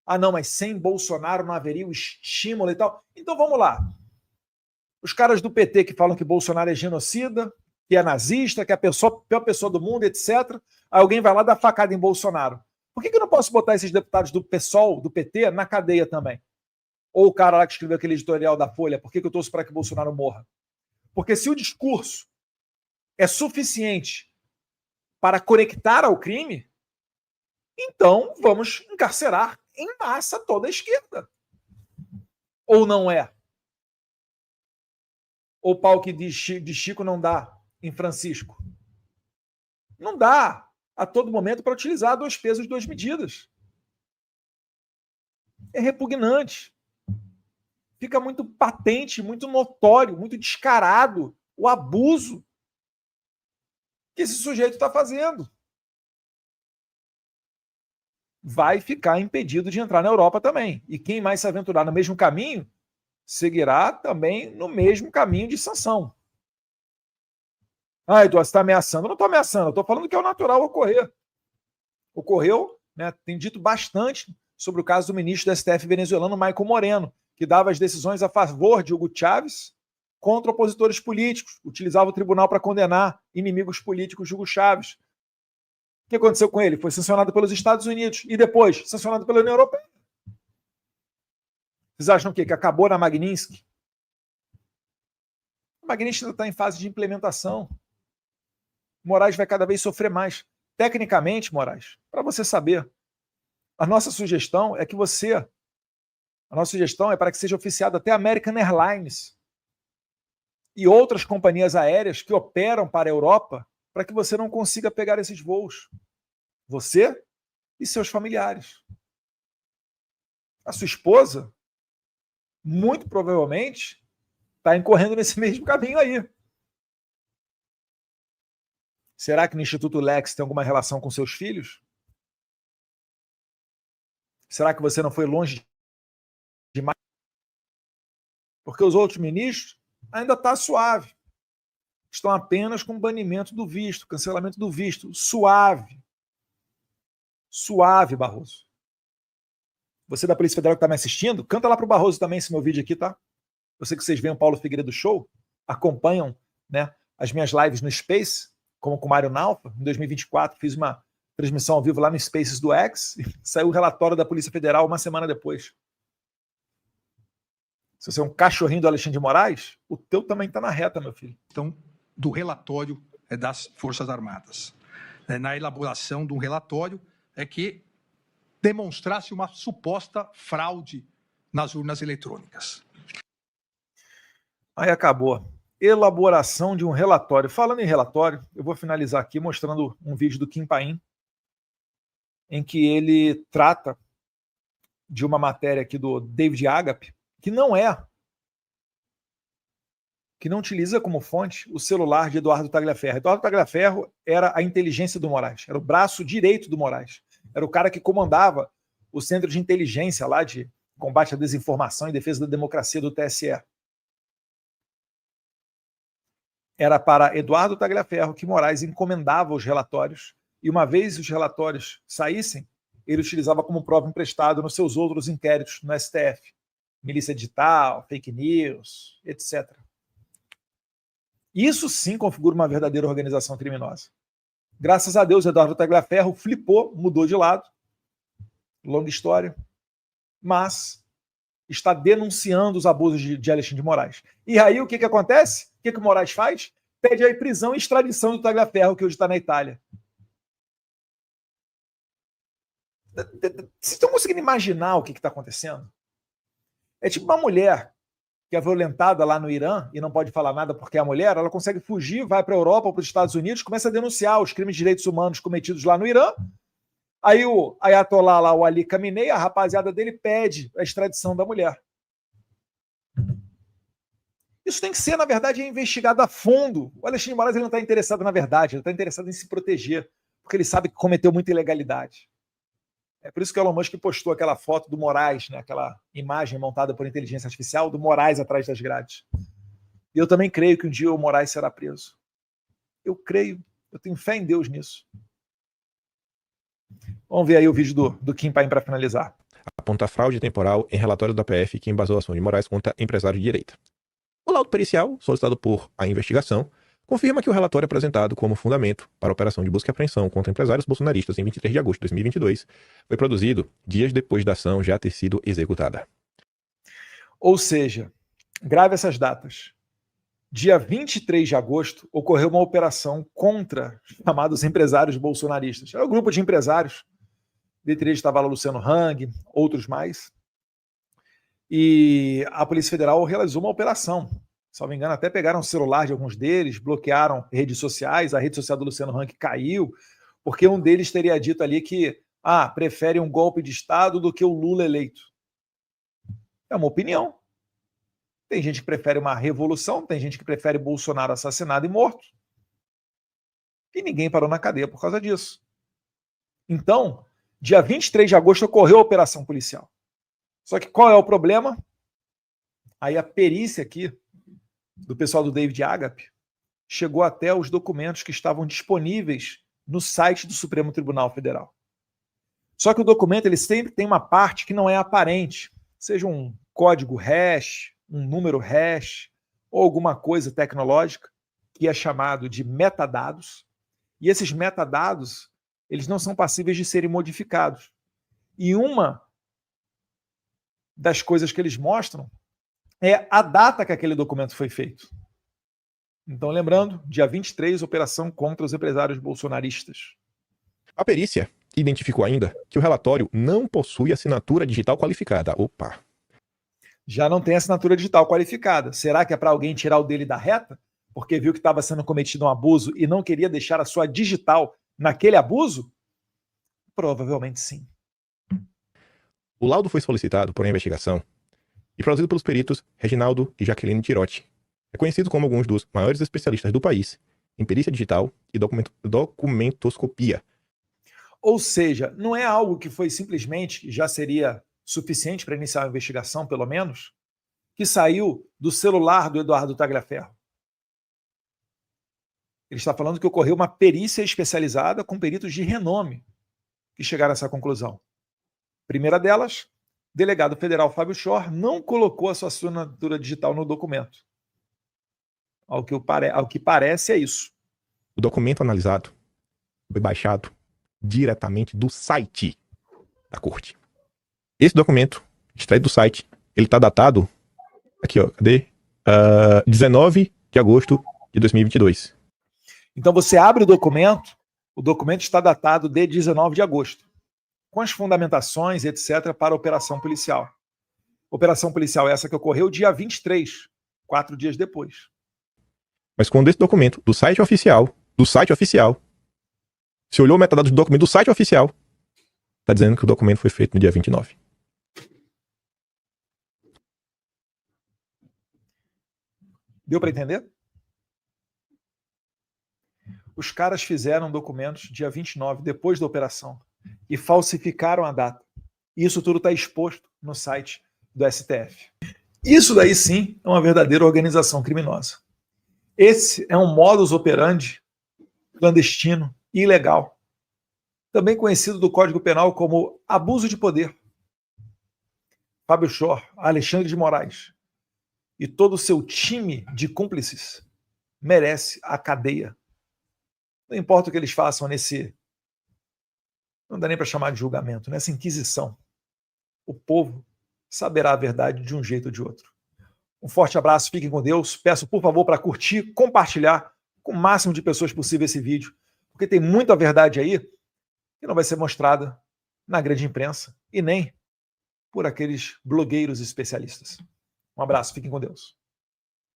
Speaker 6: Ah, não, mas sem Bolsonaro não haveria o estímulo e tal. Então vamos lá. Os caras do PT que falam que Bolsonaro é genocida, que é nazista, que é a pior pessoa do mundo, etc. Aí alguém vai lá dar facada em Bolsonaro. Por que eu não posso botar esses deputados do PSOL, do PT, na cadeia também? Ou o cara lá que escreveu aquele editorial da Folha, por que eu torço para que Bolsonaro morra? Porque se o discurso é suficiente para conectar ao crime, então vamos encarcerar em massa toda a esquerda. Ou não é? Ou pau que de Chico não dá em Francisco? Não dá a todo momento para utilizar 2 pesos, 2 medidas. É repugnante. Fica muito patente, muito notório, muito descarado o abuso que esse sujeito está fazendo. Vai ficar impedido de entrar na Europa também. E quem mais se aventurar no mesmo caminho, seguirá também no mesmo caminho de sanção. Ah, Eduardo, você está ameaçando. Eu não estou ameaçando, eu estou falando que é o natural ocorrer. Ocorreu, né, tem dito bastante sobre o caso do ministro do STF venezuelano, Michael Moreno, que dava as decisões a favor de Hugo Chávez contra opositores políticos, utilizava o tribunal para condenar inimigos políticos de Hugo Chávez. O que aconteceu com ele? Foi sancionado pelos Estados Unidos e depois sancionado pela União Europeia. Vocês acham o quê? Que acabou na Magnitsky? A Magnitsky está em fase de implementação. Moraes vai cada vez sofrer mais. Tecnicamente, Moraes, para você saber, a nossa sugestão é para que seja oficiado até a American Airlines e outras companhias aéreas que operam para a Europa, para que você não consiga pegar esses voos. Você e seus familiares. A sua esposa, muito provavelmente, está incorrendo nesse mesmo caminho aí. Será que no Instituto Lex tem alguma relação com seus filhos? Será que você não foi longe demais? Porque os outros ministros ainda estão suave. Estão apenas com banimento do visto, cancelamento do visto. Suave. Suave, Barroso. Você da Polícia Federal que está me assistindo, canta lá para o Barroso também esse meu vídeo aqui, tá? Eu sei que vocês veem o Paulo Figueiredo Show, acompanham, né, as minhas lives no Space, como com o Mário Nalfa. Em 2024 fiz uma transmissão ao vivo lá no Spaces do X, e saiu o relatório da Polícia Federal uma semana depois. Se você é um cachorrinho do Alexandre de Moraes, o teu também está na reta, meu filho.
Speaker 7: Então, do relatório das Forças Armadas. Na elaboração de um relatório é que demonstrasse uma suposta fraude nas urnas eletrônicas.
Speaker 6: Aí acabou. Elaboração de um relatório. Falando em relatório, eu vou finalizar aqui mostrando um vídeo do Kim Paim, em que ele trata de uma matéria aqui do David Agape, que não utiliza como fonte o celular de Eduardo Tagliaferro. Eduardo Tagliaferro era a inteligência do Moraes, era o braço direito do Moraes, era o cara que comandava o centro de inteligência lá de combate à desinformação e defesa da democracia do TSE. Era para Eduardo Tagliaferro que Moraes encomendava os relatórios, e uma vez os relatórios saíssem, ele utilizava como prova emprestada nos seus outros inquéritos no STF. Milícia digital, fake news, etc. Isso sim configura uma verdadeira organização criminosa. Graças a Deus, Eduardo Tagliaferro flipou, mudou de lado. Longa história. Mas está denunciando os abusos de Alexandre de Moraes. E aí o que acontece? O que o Moraes faz? Pede a prisão e extradição do Tagliaferro, que hoje está na Itália. Vocês estão conseguindo imaginar o que está acontecendo? É tipo uma mulher que é violentada lá no Irã e não pode falar nada porque é a mulher, ela consegue fugir, vai para a Europa ou para os Estados Unidos, começa a denunciar os crimes de direitos humanos cometidos lá no Irã. Aí o Ayatollah lá, o Ali Khamenei, a rapaziada dele pede a extradição da mulher. Isso tem que ser, na verdade, investigado a fundo. O Alexandre de Moraes ele não está interessado na verdade, ele está interessado em se proteger, porque ele sabe que cometeu muita ilegalidade. É por isso que o Elon Musk postou aquela foto do Moraes, né, aquela imagem montada por inteligência artificial do Moraes atrás das grades. E eu também creio que um dia o Moraes será preso. Eu creio, eu tenho fé em Deus nisso. Vamos ver aí o vídeo do Kim Paim para finalizar.
Speaker 4: Aponta fraude temporal em relatório da PF que embasou a ação de Moraes contra empresário de direita. O laudo pericial, solicitado por a investigação, confirma que o relatório apresentado como fundamento para a operação de busca e apreensão contra empresários bolsonaristas em 23 de agosto de 2022 foi produzido dias depois da ação já ter sido executada.
Speaker 6: Ou seja, grave essas datas. Dia 23 de agosto ocorreu uma operação contra os chamados empresários bolsonaristas. É um grupo de empresários, dentre eles estava lá Luciano Hang, outros mais. E a Polícia Federal realizou uma operação. Se não me engano, até pegaram o celular de alguns deles, bloquearam redes sociais, a rede social do Luciano Hang caiu, porque um deles teria dito ali que prefere um golpe de Estado do que o Lula eleito. É uma opinião. Tem gente que prefere uma revolução, tem gente que prefere Bolsonaro assassinado e morto. E ninguém parou na cadeia por causa disso. Então, dia 23 de agosto ocorreu a operação policial. Só que qual é o problema? Aí a perícia aqui do pessoal do David Agape chegou até os documentos que estavam disponíveis no site do Supremo Tribunal Federal. Só que o documento ele sempre tem uma parte que não é aparente, seja um código hash, um número hash ou alguma coisa tecnológica que é chamado de metadados. E esses metadados, eles não são passíveis de serem modificados. E uma das coisas que eles mostram é a data que aquele documento foi feito. Então, lembrando, dia 23, operação contra os empresários bolsonaristas.
Speaker 4: A perícia identificou ainda que o relatório não possui assinatura digital qualificada. Opa!
Speaker 6: Já não tem assinatura digital qualificada. Será que é para alguém tirar o dele da reta? Porque viu que estava sendo cometido um abuso e não queria deixar a sua digital naquele abuso? Provavelmente sim.
Speaker 4: O laudo foi solicitado por uma investigação e produzido pelos peritos Reginaldo e Jaqueline Tirotti, reconhecido como alguns dos maiores especialistas do país em perícia digital e documentoscopia.
Speaker 6: Ou seja, não é algo que foi simplesmente, já seria suficiente para iniciar a investigação, pelo menos, que saiu do celular do Eduardo Tagliaferro. Ele está falando que ocorreu uma perícia especializada com peritos de renome que chegaram a essa conclusão. Primeira delas, o delegado federal Fábio Schor não colocou a sua assinatura digital no documento. Ao que parece é isso.
Speaker 4: O documento analisado foi baixado diretamente do site da corte. Esse documento, extraído do site, ele está datado, aqui ó, cadê? 19 de agosto de 2022.
Speaker 6: Então você abre o documento está datado de 19 de agosto, com as fundamentações, etc., para a operação policial. Operação policial essa que ocorreu dia 23, 4 dias depois.
Speaker 4: Mas quando esse documento do site oficial, se olhou o metadados do documento do site oficial, está dizendo que o documento foi feito no dia 29.
Speaker 6: Deu para entender? Os caras fizeram documentos dia 29, depois da operação, e falsificaram a data. Isso tudo está exposto no site do STF. Isso daí sim é uma verdadeira organização criminosa. Esse é um modus operandi clandestino e ilegal, também conhecido do Código Penal como abuso de poder. Fábio Schor, Alexandre de Moraes e todo o seu time de cúmplices merece a cadeia. Não importa o que eles façam nesse... Não dá nem para chamar de julgamento, nessa inquisição. O povo saberá a verdade de um jeito ou de outro. Um forte abraço, fiquem com Deus. Peço, por favor, para curtir, compartilhar com o máximo de pessoas possível esse vídeo, porque tem muita verdade aí que não vai ser mostrada na grande imprensa e nem por aqueles blogueiros especialistas. Um abraço, fiquem com Deus.